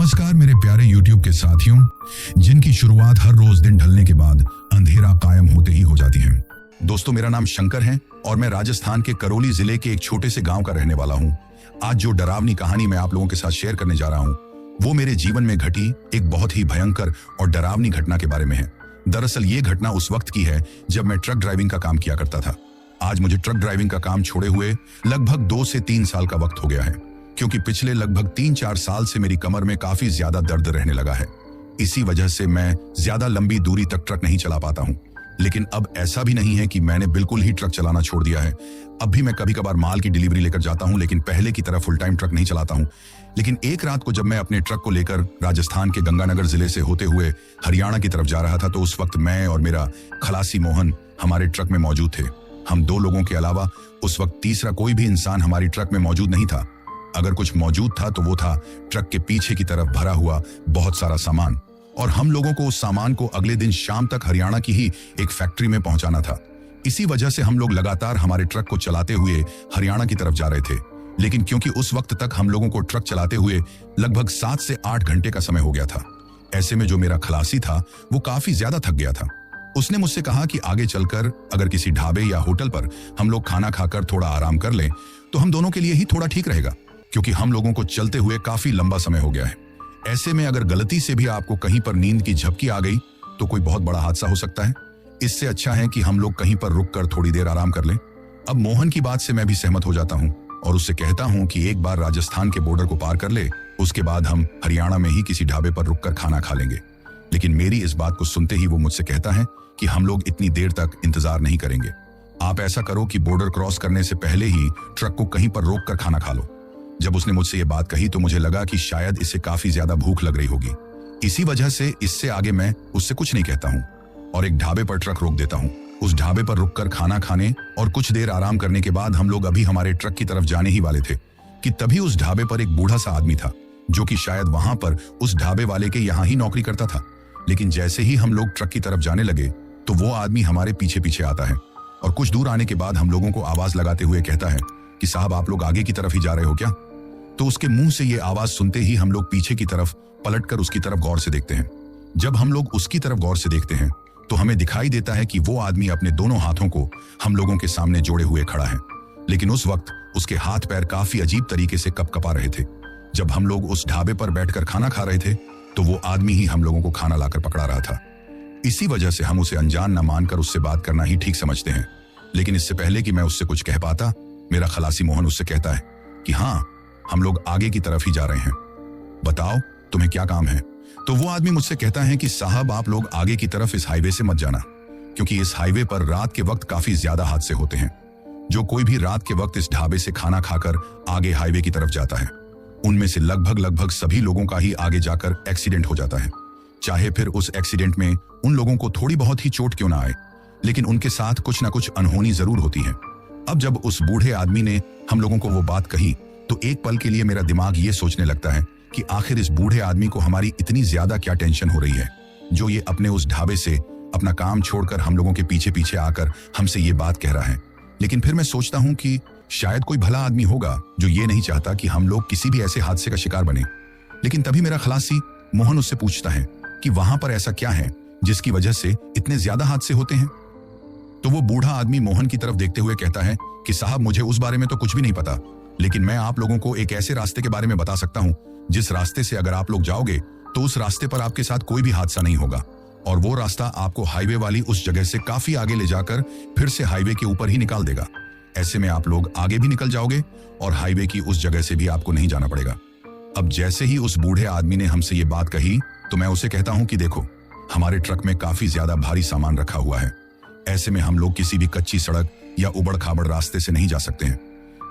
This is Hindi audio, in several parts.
नमस्कार मेरे प्यारे YouTube के साथियों, जिनकी शुरुआत हर रोज दिन ढलने के बाद अंधेरा कायम होते ही हो जाती है। दोस्तों, मेरा नाम शंकर है और मैं राजस्थान के करौली जिले के एक छोटे से गांव का रहने वाला हूं। आज जो डरावनी कहानी मैं आप लोगों के साथ शेयर करने जा रहा हूं, वो मेरे जीवन में घटी एक बहुत ही भयंकर और डरावनी घटना के बारे में है। दरअसल ये घटना उस वक्त की है जब मैं ट्रक ड्राइविंग का काम किया करता था। आज मुझे ट्रक ड्राइविंग का काम छोड़े हुए लगभग 2 से 3 साल का वक्त हो गया है, क्योंकि पिछले लगभग 3-4 साल से मेरी कमर में काफी ज्यादा दर्द रहने लगा है। इसी वजह से मैं ज्यादा लंबी दूरी तक ट्रक नहीं चला पाता हूँ। लेकिन अब ऐसा भी नहीं है कि मैंने बिल्कुल ही ट्रक चलाना छोड़ दिया है। अब भी मैं कभी कभार माल की डिलीवरी लेकर जाता हूँ, लेकिन पहले की तरह फुल टाइम ट्रक नहीं चलाता हूँ। लेकिन एक रात को जब मैं अपने ट्रक को लेकर राजस्थान के गंगानगर जिले से होते हुए हरियाणा की तरफ जा रहा था, तो उस वक्त मैं और मेरा खलासी मोहन हमारे ट्रक में मौजूद थे। हम 2 लोगों के अलावा उस वक्त तीसरा कोई भी इंसान हमारी ट्रक में मौजूद नहीं था। अगर कुछ मौजूद था तो वो था ट्रक के पीछे की तरफ भरा हुआ बहुत सारा सामान, और हम लोगों को उस सामान को अगले दिन शाम तक हरियाणा की ही एक फैक्ट्री में पहुंचाना था। इसी वजह से हम लोग लगातार हमारे ट्रक को चलाते हुए हरियाणा की तरफ जा रहे थे। लेकिन क्योंकि उस वक्त तक हम लोगों को ट्रक चलाते हुए लगभग 7 से 8 घंटे का समय हो गया था, ऐसे में जो मेरा खलासी था वो काफी ज्यादा थक गया था। उसने मुझसे कहा कि आगे चलकर अगर किसी ढाबे या होटल पर हम लोग खाना खाकर थोड़ा आराम कर लें तो हम दोनों के लिए ही थोड़ा ठीक रहेगा, क्योंकि हम लोगों को चलते हुए काफी लंबा समय हो गया है। ऐसे में अगर गलती से भी आपको कहीं पर नींद की झपकी आ गई तो कोई बहुत बड़ा हादसा हो सकता है। इससे अच्छा है कि हम लोग कहीं पर रुककर थोड़ी देर आराम कर लें। अब मोहन की बात से मैं भी सहमत हो जाता हूँ और उससे कहता हूँ कि एक बार राजस्थान के बॉर्डर को पार कर ले, उसके बाद हम हरियाणा में ही किसी ढाबे पर रुककर खाना खा लेंगे। लेकिन मेरी इस बात को सुनते ही वो मुझसे कहता है कि हम लोग इतनी देर तक इंतजार नहीं करेंगे। आप ऐसा करो कि बॉर्डर क्रॉस करने से पहले ही ट्रक को कहीं पर रोक कर खाना खा लो। जब उसने मुझसे ये बात कही तो मुझे लगा कि शायद इसे काफी ज्यादा भूख लग रही होगी। इसी वजह से इससे आगे मैं उससे कुछ नहीं कहता हूँ और एक ढाबे पर ट्रक रोक देता हूँ। उस ढाबे पर रुककर खाना खाने और कुछ देर आराम करने के बाद हम लोग अभी हमारे ट्रक की तरफ जाने ही वाले थे कि तभी उस ढाबे पर एक बूढ़ा सा आदमी था, जो कि शायद वहां पर उस ढाबे वाले के यहाँ ही नौकरी करता था। लेकिन जैसे ही हम लोग ट्रक की तरफ जाने लगे तो वो आदमी हमारे पीछे पीछे आता है और कुछ दूर आने के बाद हम लोगों को आवाज लगाते हुए कहता है कि साहब, आप लोग आगे की तरफ ही जा रहे हो क्या? तो उसके मुंह से ये आवाज सुनते ही हम लोग पीछे की तरफ पलटकर उसकी तरफ गौर से देखते हैं। जब हम लोग उसकी तरफ गौर से देखते हैं तो हमें दिखाई देता है कि वो आदमी अपने दोनों हाथों को हम लोगों के सामने जोड़े हुए खड़ा है। लेकिन उस वक्त उसके हाथ पैर काफी अजीब तरीके से कपकपा रहे थे। जब हम लोग उस ढाबे पर बैठकर खाना खा रहे थे तो वो आदमी ही हम लोगों को खाना लाकर पकड़ा रहा था। इसी वजह से हम उसे अनजान न मानकर उससे बात करना ही ठीक समझते हैं। लेकिन इससे पहले कि मैं उससे कुछ कह पाता, मेरा खलासी मोहन उससे कहता है कि हाँ, हम लोग आगे की तरफ ही जा रहे हैं, बताओ तुम्हें क्या काम है? तो वो आदमी मुझसे कहता है कि साहब, आप लोग आगे की तरफ इस हाईवे से मत जाना, क्योंकि इस हाईवे पर रात के वक्त काफी ज्यादा हादसे होते हैं। जो कोई भी रात के वक्त इस ढाबे से खाना खाकर आगे हाईवे की तरफ जाता है, उनमें से लगभग सभी लोगों का ही आगे जाकर एक्सीडेंट हो जाता है। चाहे फिर उस एक्सीडेंट में उन लोगों को थोड़ी बहुत ही चोट क्यों ना आए, लेकिन उनके साथ कुछ ना कुछ अनहोनी जरूर होती है। अब जब उस बूढ़े आदमी ने हम लोगों को वो बात कही तो एक पल के लिए मेरा दिमाग ये सोचने लगता है कि आखिर इस बूढ़े आदमी को हमारी इतनी ज्यादा क्या टेंशन हो रही है, जो ये अपने उस ढाबे से अपना काम छोड़कर हम लोगों के पीछे पीछे आकर हमसे ये बात कह रहा है। लेकिन फिर मैं सोचता हूँ कि शायद कोई भला आदमी होगा जो ये नहीं चाहता कि हम लोग किसी भी ऐसे हादसे का शिकार बने। लेकिन तभी मेरा खलासी मोहन उससे पूछता है कि वहां पर ऐसा क्या है जिसकी वजह से इतने ज्यादा हादसे होते हैं? तो वो बूढ़ा आदमी मोहन की तरफ देखते हुए कहता है कि साहब, मुझे उस बारे में तो कुछ भी नहीं पता, लेकिन मैं आप लोगों को एक ऐसे रास्ते के बारे में बता सकता हूँ जिस रास्ते से अगर आप लोग जाओगे तो उस रास्ते पर आपके साथ कोई भी हादसा नहीं होगा, और वो रास्ता आपको हाईवे वाली उस जगह से काफी आगे ले जाकर फिर से हाईवे के ऊपर ही निकाल देगा। ऐसे में आप लोग आगे भी निकल जाओगे और हाईवे की उस जगह से भी आपको नहीं जाना पड़ेगा। अब जैसे ही उस बूढ़े आदमी ने हमसे ये बात कही तो मैं उसे कहता हूँ कि देखो, हमारे ट्रक में काफी ज्यादा भारी सामान रखा हुआ है। ऐसे में हम लोग किसी भी कच्ची सड़क या उबड़ खाबड़ रास्ते से नहीं जा सकते हैं,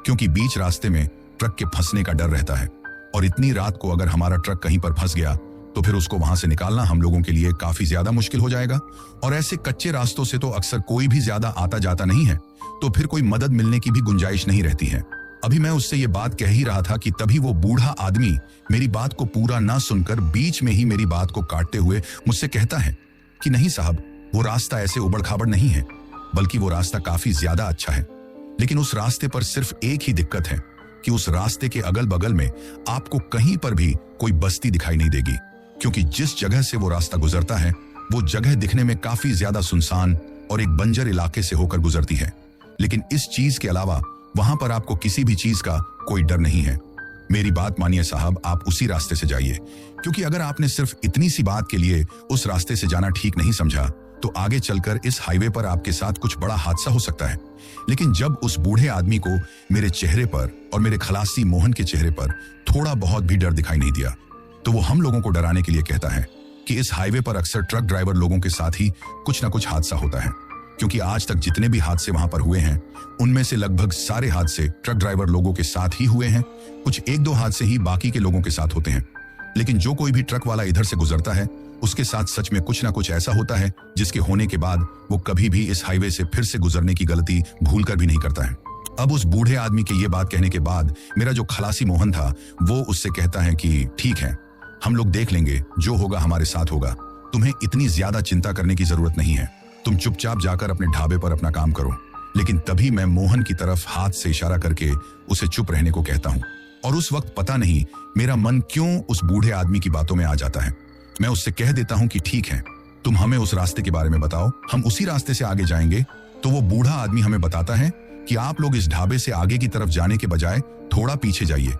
क्योंकि बीच रास्ते में ट्रक के फंसने का डर रहता है, और इतनी रात को अगर हमारा ट्रक कहीं पर फंस गया तो फिर उसको वहां से निकालना हम लोगों के लिए काफी ज्यादा मुश्किल हो जाएगा। और ऐसे कच्चे रास्तों से तो अक्सर कोई भी ज्यादा आता जाता नहीं है, तो फिर कोई मदद मिलने की भी गुंजाइश नहीं रहती है। अभी मैं उससे ये बात कह ही रहा था कि तभी वो बूढ़ा आदमी मेरी बात को पूरा ना सुनकर बीच में ही मेरी बात को काटते हुए मुझसे कहता है कि नहीं साहब, वो रास्ता ऐसे उबड़ खाबड़ नहीं है, बल्कि वो रास्ता काफी ज्यादा अच्छा है। लेकिन उस रास्ते पर सिर्फ एक ही दिक्कत है कि उस रास्ते के अगल बगल में आपको कहीं पर भी कोई बस्ती दिखाई नहीं देगी, क्योंकि जिस जगह से वो रास्ता गुजरता है वो जगह दिखने में काफी ज्यादा सुनसान और एक बंजर इलाके से होकर गुजरती है। लेकिन इस चीज के अलावा वहां पर आपको किसी भी चीज का कोई डर नहीं है। मेरी बात मानिए साहब, आप उसी रास्ते से जाइए, क्योंकि अगर आपने सिर्फ इतनी सी बात के लिए उस रास्ते से जाना ठीक नहीं समझा तो आगे चलकर इस हाईवे पर आपके साथ कुछ बड़ा हादसा हो सकता है। लेकिन जब उस बूढ़े आदमी को मेरे चेहरे पर और मेरे खलासी मोहन के चेहरे पर थोड़ा बहुत भी डर दिखाई नहीं दिया, तो वो हम लोगों को डराने के लिए कहता है कि इस हाईवे पर अक्सर ट्रक ड्राइवर लोगों के साथ ही कुछ ना कुछ हादसा होता है, क्योंकि आज तक जितने भी हादसे वहां पर हुए हैं उनमें से लगभग सारे हादसे ट्रक ड्राइवर लोगों के साथ ही हुए हैं। कुछ एक दो हादसे ही बाकी के लोगों के साथ होते हैं, लेकिन जो कोई भी ट्रक वाला इधर से गुजरता है उसके साथ सच में कुछ ना कुछ ऐसा होता है जिसके होने के बाद वो कभी भी इस हाईवे से फिर से गुजरने की गलती भूल कर भी नहीं करता है। अब उस बूढ़े आदमी के ये बात कहने के बाद मेरा जो खलासी मोहन था वो उससे कहता है कि ठीक है, हम लोग देख लेंगे, जो होगा हमारे साथ होगा, तुम्हें इतनी ज्यादा चिंता करने की जरूरत नहीं है, तुम चुपचाप जाकर अपने ढाबे पर अपना काम करो। लेकिन तभी मैं मोहन की तरफ हाथ से इशारा करके उसे चुप रहने को कहता हूँ, और उस वक्त पता नहीं मेरा मन क्यों उस बूढ़े आदमी की बातों में आ जाता है। मैं उससे कह देता हूं कि ठीक है, तुम हमें उस रास्ते के बारे में बताओ, हम उसी रास्ते से आगे जाएंगे। तो वो बूढ़ा आदमी हमें बताता है कि आप लोग इस ढाबे से आगे की तरफ जाने के बजाय थोड़ा पीछे जाइए।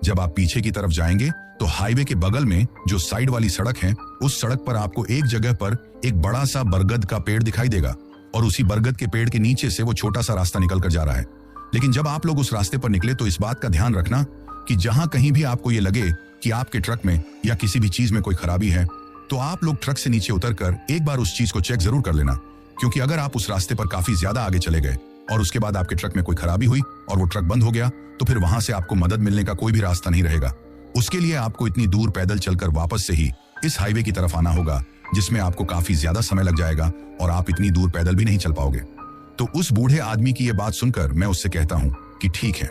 जब आप पीछे की तरफ जाएंगे तो हाईवे के बगल में जो साइड वाली सड़क है, उस सड़क पर आपको एक जगह पर एक बड़ा सा बरगद का पेड़ दिखाई देगा, और उसी बरगद के पेड़ के नीचे से वो छोटा सा रास्ता निकल कर जा रहा है। लेकिन जब आप लोग उस रास्ते पर निकले तो इस बात का ध्यान रखना कि जहां कहीं भी आपको ये लगे कि आपके ट्रक में या किसी भी चीज में कोई खराबी है, तो आप लोग ट्रक से नीचे उतरकर एक बार उस चीज को चेक जरूर कर लेना, क्योंकि अगर आप उस रास्ते पर काफी ज्यादा आगे चले गए और उसके बाद आपके ट्रक में कोई खराबी हुई और वो ट्रक बंद हो गया, तो फिर वहां से आपको मदद मिलने का कोई भी रास्ता नहीं रहेगा। उसके लिए आपको इतनी दूर पैदल चलकर वापस से ही इस हाईवे की तरफ आना होगा, जिसमें आपको काफी ज्यादा समय लग जाएगा और आप इतनी दूर पैदल भी नहीं चल पाओगे। तो उस बूढ़े आदमी की ये बात सुनकर मैं उससे कहता हूँ कि ठीक है,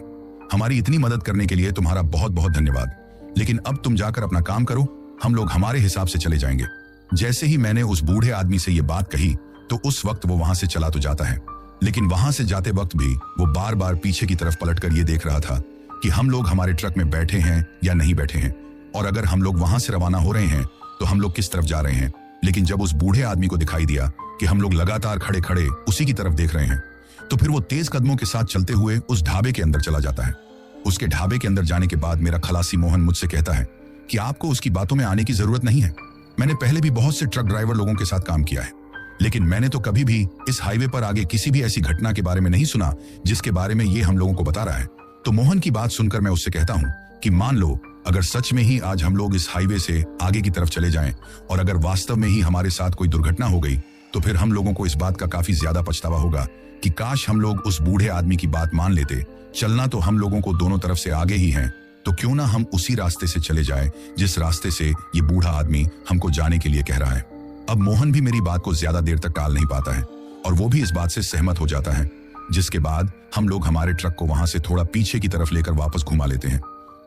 हमारी इतनी मदद करने के लिए तुम्हारा बहुत बहुत धन्यवाद, लेकिन अब तुम जाकर अपना काम करो, हम लोग हमारे हिसाब से चले जाएंगे। जैसे ही मैंने उस बूढ़े आदमी से ये बात कही तो उस वक्त वो वहां से चला तो जाता है, लेकिन वहां से जाते वक्त भी वो बार बार पीछे की तरफ पलटकर ये देख रहा था कि हम लोग हमारे ट्रक में बैठे हैं या नहीं बैठे हैं, और अगर हम लोग वहां से रवाना हो रहे हैं तो हम लोग किस तरफ जा रहे हैं। लेकिन जब उस बूढ़े आदमी को दिखाई दिया कि हम लोग लगातार खड़े खड़े उसी की तरफ देख रहे हैं, तो फिर वो तेज कदमों के साथ चलते हुए उस ढाबे के अंदर चला जाता है। उसके ढाबे के अंदर जाने के बाद मेरा खलासी मोहन मुझसे कहता है कि आपको उसकी बातों में आने की जरूरत नहीं है। मैंने पहले भी बहुत से ट्रक ड्राइवर लोगों के साथ काम किया है, लेकिन मैंने तो कभी भी इस हाईवे पर आगे किसी भी ऐसी घटना के बारे में नहीं सुना जिसके बारे में ये हम लोगों को बता रहा है। तो मोहन की बात सुनकर मैं उससे कहता हूँ कि मान लो अगर सच में ही आज हम लोग इस हाईवे से आगे की तरफ चले जाएं और अगर वास्तव में ही हमारे साथ कोई दुर्घटना हो गई, तो फिर हम लोगों को इस बात का काफी ज्यादा पछतावा होगा कि काश हम लोग उस बूढ़े आदमी की बात मान लेते। चलना तो हम लोगों को दोनों तरफ से आगे ही है, तो क्यों ना हम उसी रास्ते से चले जाएं जिस रास्ते से ये बूढ़ा आदमी हमको जाने के लिए कह रहा है। अब मोहन भी मेरी बात को ज्यादा देर तक टाल नहीं पाता है और वो भी इस बात से सहमत हो जाता है, जिसके बाद हम लोग हमारे ट्रक को वहां से थोड़ा पीछे की तरफ लेकर वापस घुमा लेते हैं।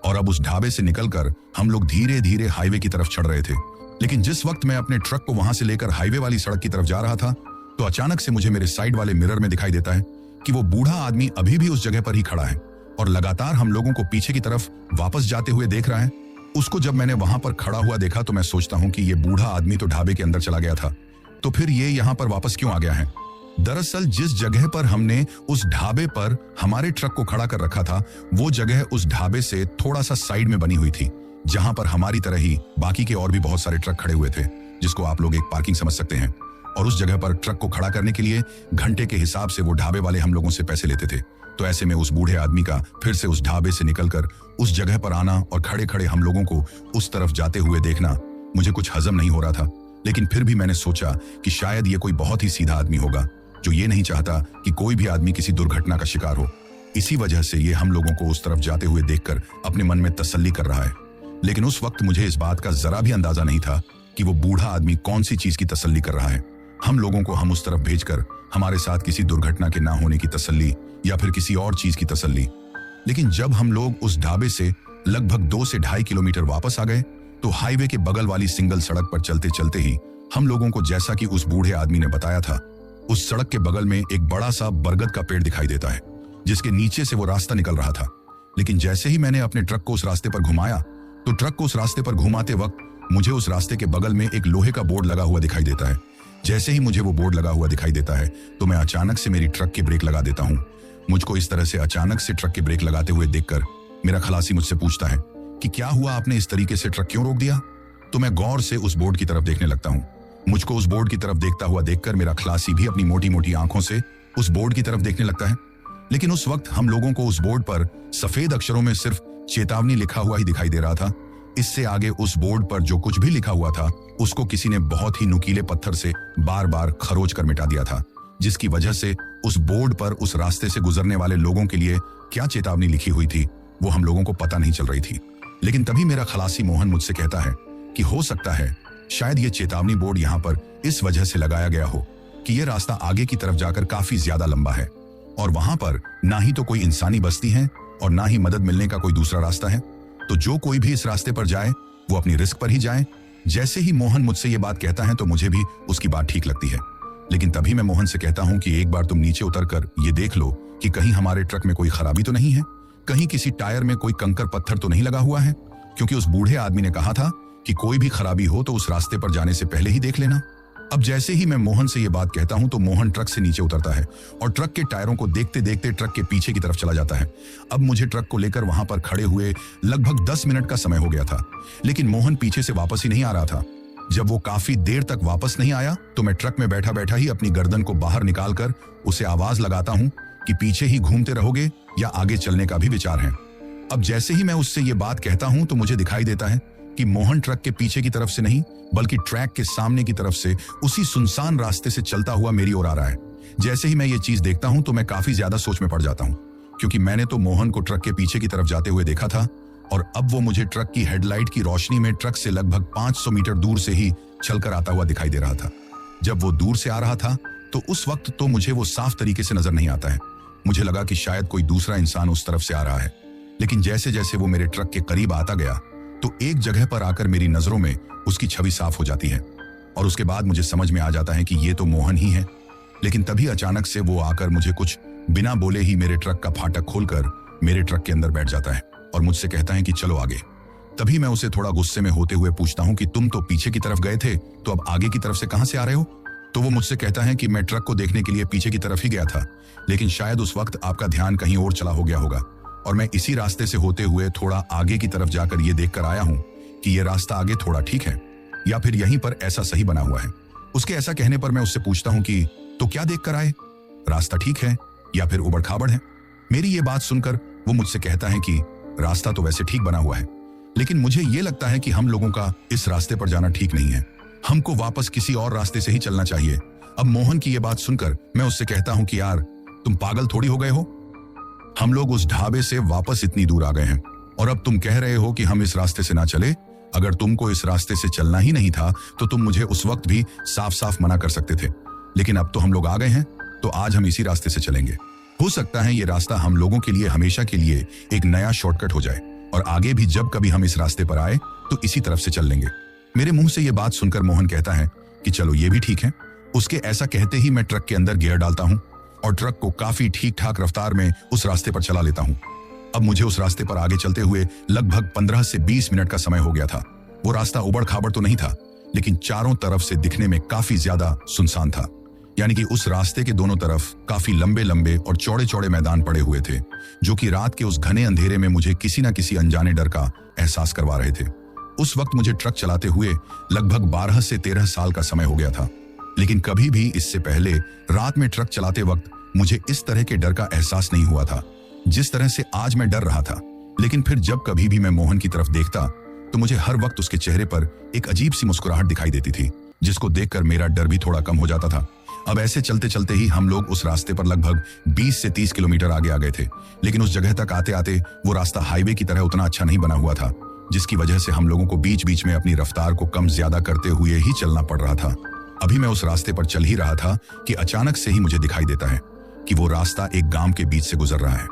और अब उस ढाबे से निकलकर हम लोग धीरे धीरे हाईवे की तरफ चढ़ रहे थे। लेकिन जिस वक्त मैं अपने ट्रक को वहां से लेकर हाईवे वाली सड़क की तरफ जा रहा था, तो अचानक से मुझे मेरे साइड वाले मिरर में दिखाई देता है कि वो बूढ़ा आदमी अभी भी उस जगह पर ही खड़ा है और लगातार हम लोगों को पीछे की तरफ वापस जाते हुए देख रहा है। उसको जब मैंने वहां पर खड़ा हुआ देखा तो मैं सोचता हूँ कि ये बूढ़ा आदमी तो ढाबे के अंदर चला गया था, तो फिर ये यहाँ पर वापस क्यों आ गया है। दरअसल जिस जगह पर हमने उस ढाबे पर हमारे ट्रक को खड़ा कर रखा था, वो जगह उस ढाबे से थोड़ा सा साइड में बनी हुई थी, जहां पर हमारी तरह ही बाकी के और भी बहुत सारे ट्रक खड़े हुए थे, जिसको आप लोग एक पार्किंग समझ सकते हैं। और उस जगह पर ट्रक को खड़ा करने के लिए घंटे के हिसाब से वो ढाबे वाले हम लोगों से पैसे लेते थे। तो ऐसे में उस बूढ़े आदमी का फिर से उस ढाबे से निकलकर उस जगह पर आना और खड़े खड़े हम लोगों को उस तरफ जाते हुए देखना मुझे कुछ हजम नहीं हो रहा था। लेकिन फिर भी मैंने सोचा कि शायद ये कोई बहुत ही सीधा आदमी होगा जो ये नहीं चाहता कि कोई भी आदमी किसी दुर्घटना का शिकार हो। इसी वजह से ये हम लोगों को उस तरफ जाते हुए देखकर अपने मन में तसल्ली कर रहा है। लेकिन उस वक्त मुझे इस बात का जरा भी अंदाजा नहीं था कि वो बूढ़ा आदमी कौन सी चीज की तसल्ली कर रहा है। हम लोगों को हम उस तरफ भेजकर हमारे साथ किसी दुर्घटना के ना होने की तसल्ली या फिर किसी और चीज की तसल्ली। लेकिन जब हम लोग उस ढाबे से लगभग 2 से 2.5 किलोमीटर वापस आ गए, तो हाईवे के बगल वाली सिंगल सड़क पर चलते चलते ही हम लोगों को, जैसा कि उस बूढ़े आदमी ने बताया था, उस सड़क के बगल में एक बड़ा सा बरगद का पेड़ दिखाई देता है, जिसके नीचे से वो रास्ता निकल रहा था। लेकिन जैसे ही मैंने अपने ट्रक को उस रास्ते पर घुमाया तो ट्रक को उस रास्ते पर घुमाते वक्त मुझे उस रास्ते के बगल में एक लोहे का बोर्ड लगा हुआ दिखाई देता है। जैसे ही मुझे वो बोर्ड लगा हुआ दिखाई देता है तो मैं अचानक से मेरी ट्रक की ब्रेक लगा देता हूँ। मुझको इस तरह से अचानक से ट्रक की ब्रेक लगाते हुए देखकर मेरा खलासी मुझसे पूछता है कि क्या हुआ, आपने इस तरीके से ट्रक क्यों रोक दिया? तो मैं गौर से उस बोर्ड की तरफ देखने लगता हूँ। मुझको उस बोर्ड की तरफ देखता हुआ देखकर मेरा खलासी भी अपनी मोटी मोटी आंखों से उस बोर्ड की तरफ देखने लगता है। लेकिन उस वक्त हम लोगों को उस बोर्ड पर सफेद अक्षरों में सिर्फ चेतावनी लिखा हुआ ही दिखाई दे रहा था। इससे आगे उस बोर्ड पर जो कुछ भी लिखा हुआ था उसको किसी ने बहुत ही नुकीले पत्थर से बार बार खरोच कर मिटा दिया था, जिसकी वजह से उस बोर्ड पर उस रास्ते से गुजरने वाले लोगों के लिए क्या चेतावनी लिखी हुई थी वो हम लोगों को पता नहीं चल रही थी। लेकिन तभी मेरा खलासी मोहन मुझसे कहता है कि हो सकता है शायद ये चेतावनी बोर्ड यहाँ पर इस वजह से लगाया गया हो कि ये रास्ता आगे की तरफ जाकर काफी ज्यादा लंबा है और वहां पर ना ही तो कोई इंसानी बस्ती है और ना ही मदद मिलने का कोई दूसरा रास्ता है, तो जो कोई भी इस रास्ते पर जाए वो अपनी रिस्क पर ही जाए। जैसे ही मोहन मुझसे ये बात कहता है तो मुझे भी उसकी बात ठीक लगती है। लेकिन तभी मैं मोहन से कहता हूँ कि एक बार तुम नीचे उतरकर ये देख लो कि कहीं हमारे ट्रक में कोई खराबी तो नहीं है, कहीं किसी टायर में कोई कंकर पत्थर तो नहीं लगा हुआ है, क्योंकि उस बूढ़े आदमी ने कहा था कि कोई भी खराबी हो तो उस रास्ते पर जाने से पहले ही देख लेना। अब जैसे ही मैं मोहन से ये बात कहता हूं तो मोहन ट्रक से नीचे उतरता है और ट्रक के टायरों को देखते देखते ट्रक के पीछे की तरफ चला जाता है। अब मुझे ट्रक को लेकर वहां पर खड़े हुए लगभग 10 मिनट का समय हो गया था, लेकिन मोहन पीछे से वापस ही नहीं आ रहा था। जब वो काफी देर तक वापस नहीं आया तो मैं ट्रक में बैठा बैठा ही अपनी गर्दन को बाहर निकालकर उसे आवाज लगाता हूं कि पीछे ही घूमते रहोगे या आगे चलने का भी विचार है। अब जैसे ही मैं उससे ये बात कहता हूं तो मुझे दिखाई देता है कि मोहन ट्रक के पीछे की तरफ से नहीं बल्कि ट्रैक के सामने की तरफ से उसी सुनसान रास्ते से चलता हुआ मेरी ओर आ रहा है। जैसे ही मैं ये चीज देखता हूं तो मैं काफी ज्यादा सोच में पड़ जाता हूं, क्योंकि मैंने तो मोहन को ट्रक के पीछे की तरफ जाते हुए देखा था और अब वो मुझे ट्रक की हेडलाइट की रोशनी में ट्रक से लगभग 500 मीटर दूर से ही चलकर आता हुआ दिखाई दे रहा था। जब वो दूर से आ रहा था तो उस वक्त तो मुझे वो साफ तरीके से नजर नहीं आता है। मुझे लगा कि शायद कोई दूसरा इंसान उस तरफ से आ रहा है, लेकिन जैसे जैसे वो मेरे ट्रक के करीब आता गया तो एक जगह पर आकर मेरी नजरों में उसकी छवि साफ हो जाती है और उसके बाद मुझे समझ में आ जाता है कि ये तो मोहन ही है। लेकिन तभी अचानक से वो आकर मुझे कुछ बिना बोले ही मेरे ट्रक का फाटक खोलकर मेरे ट्रक के अंदर बैठ जाता है और मुझसे कहता है कि चलो आगे। तभी मैं उसे थोड़ा गुस्से में होते हुए पूछता हूँ कि तुम तो पीछे की तरफ गए थे, तो अब आगे की तरफ से कहां से आ रहे हो? तो वो मुझसे कहता है कि मैं ट्रक को देखने के लिए पीछे की तरफ ही गया था, लेकिन शायद उस वक्त आपका ध्यान कहीं और चला हो गया होगा और मैं इसी रास्ते से होते हुए थोड़ा आगे की तरफ जाकर ये देखकर आया हूँ कि ये रास्ता आगे थोड़ा ठीक है या फिर यहीं पर ऐसा सही बना हुआ है। उसके ऐसा कहने पर मैं उससे पूछता हूँ कि तो क्या देख कर आए, रास्ता ठीक है या फिर उबड़ खाबड़ है? मेरी ये बात सुनकर वो मुझसे कहता है कि रास्ता तो वैसे ठीक बना हुआ है, लेकिन मुझे ये लगता है कि हम लोगों का इस रास्ते पर जाना ठीक नहीं है, हमको वापस किसी और रास्ते से ही चलना चाहिए। अब मोहन की ये बात सुनकर मैं उससे कहता हूँ कि यार तुम पागल थोड़ी हो गए हो, हम लोग उस ढाबे से वापस इतनी दूर आ गए हैं और अब तुम कह रहे हो कि हम इस रास्ते से ना चले। अगर तुमको इस रास्ते से चलना ही नहीं था तो तुम मुझे उस वक्त भी साफ साफ मना कर सकते थे, लेकिन अब तो हम लोग आ गए हैं तो आज हम इसी रास्ते से चलेंगे। हो सकता है ये रास्ता हम लोगों के लिए हमेशा के लिए एक नया शॉर्टकट हो जाए और आगे भी जब कभी हम इस रास्ते पर आए तो इसी तरफ से चल लेंगे। मेरे मुंह से ये बात सुनकर मोहन कहता है कि चलो ये भी ठीक है। उसके ऐसा कहते ही मैं ट्रक के अंदर गियर डालता हूँ और ट्रक को काफी ठीक ठाक रफ्तार में उस रास्ते पर चला लेता हूँ। अब मुझे उस रास्ते पर आगे चलते हुए लगभग 15 से 20 मिनट का समय हो गया था। वो रास्ता उबड़ खाबड़ तो नहीं था, लेकिन चारों तरफ से दिखने में काफी ज्यादा सुनसान था, यानी कि उस रास्ते के दोनों तरफ काफी लंबे लंबे और चौड़े चौड़े मैदान पड़े हुए थे, जो कि रात के उस घने अंधेरे में मुझे किसी न किसी अनजाने डर का एहसास करवा रहे थे। उस वक्त मुझे ट्रक चलाते हुए लगभग 12 से 13 साल का समय हो गया था, लेकिन कभी भी इससे पहले रात में ट्रक चलाते वक्त मुझे इस तरह के डर का एहसास नहीं हुआ था जिस तरह से आज मैं डर रहा था। लेकिन फिर जब कभी भी मैं मोहन की तरफ देखता तो मुझे हर वक्त उसके चेहरे पर एक अजीब सी मुस्कुराहट दिखाई देती थी, जिसको देखकर मेरा डर भी थोड़ा कम हो जाता था। अब ऐसे चलते चलते ही हम लोग उस रास्ते पर लगभग 20 से 30 किलोमीटर आगे आ गए थे, लेकिन उस जगह तक आते आते वो रास्ता हाईवे की तरह उतना अच्छा नहीं बना हुआ था, जिसकी वजह से हम लोगों को बीच बीच में अपनी रफ्तार को कम ज्यादा करते हुए ही चलना पड़ रहा था। अभी मैं उस रास्ते पर चल ही रहा था कि अचानक से ही मुझे दिखाई देता है कि वो रास्ता एक गांव के बीच से गुजर रहा है।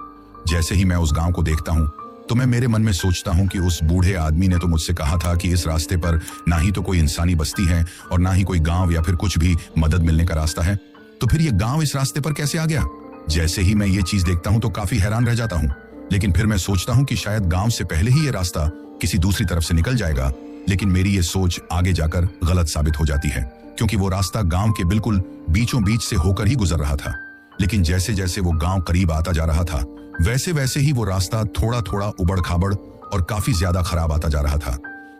जैसे ही मैं उस गांव को देखता हूं तो मैं मेरे मन में सोचता हूं कि उस बूढ़े आदमी ने तो मुझसे कहा था कि इस रास्ते पर ना ही तो कोई इंसानी बस्ती है और ना ही कोई गांव या फिर कुछ भी मदद मिलने का रास्ता है, तो फिर ये गांव इस रास्ते पर कैसे आ गया? जैसे ही मैं ये चीज देखता हूं तो काफी हैरान रह जाता हूं लेकिन फिर मैं सोचता हूँ कि शायद गांव से पहले ही ये रास्ता किसी दूसरी तरफ से निकल जाएगा। लेकिन मेरी ये सोच आगे जाकर गलत साबित हो जाती है, क्योंकि वो रास्ता गांव के बिल्कुल बीचों बीच से होकर ही गुजर रहा था। लेकिन जैसे जैसे वो गांव करीब आता जा रहा था, वैसे वैसे ही वो रास्ता थोड़ा थोड़ा उबड़ खाबड़ और काफी ज्यादा खराब आता जा रहा था,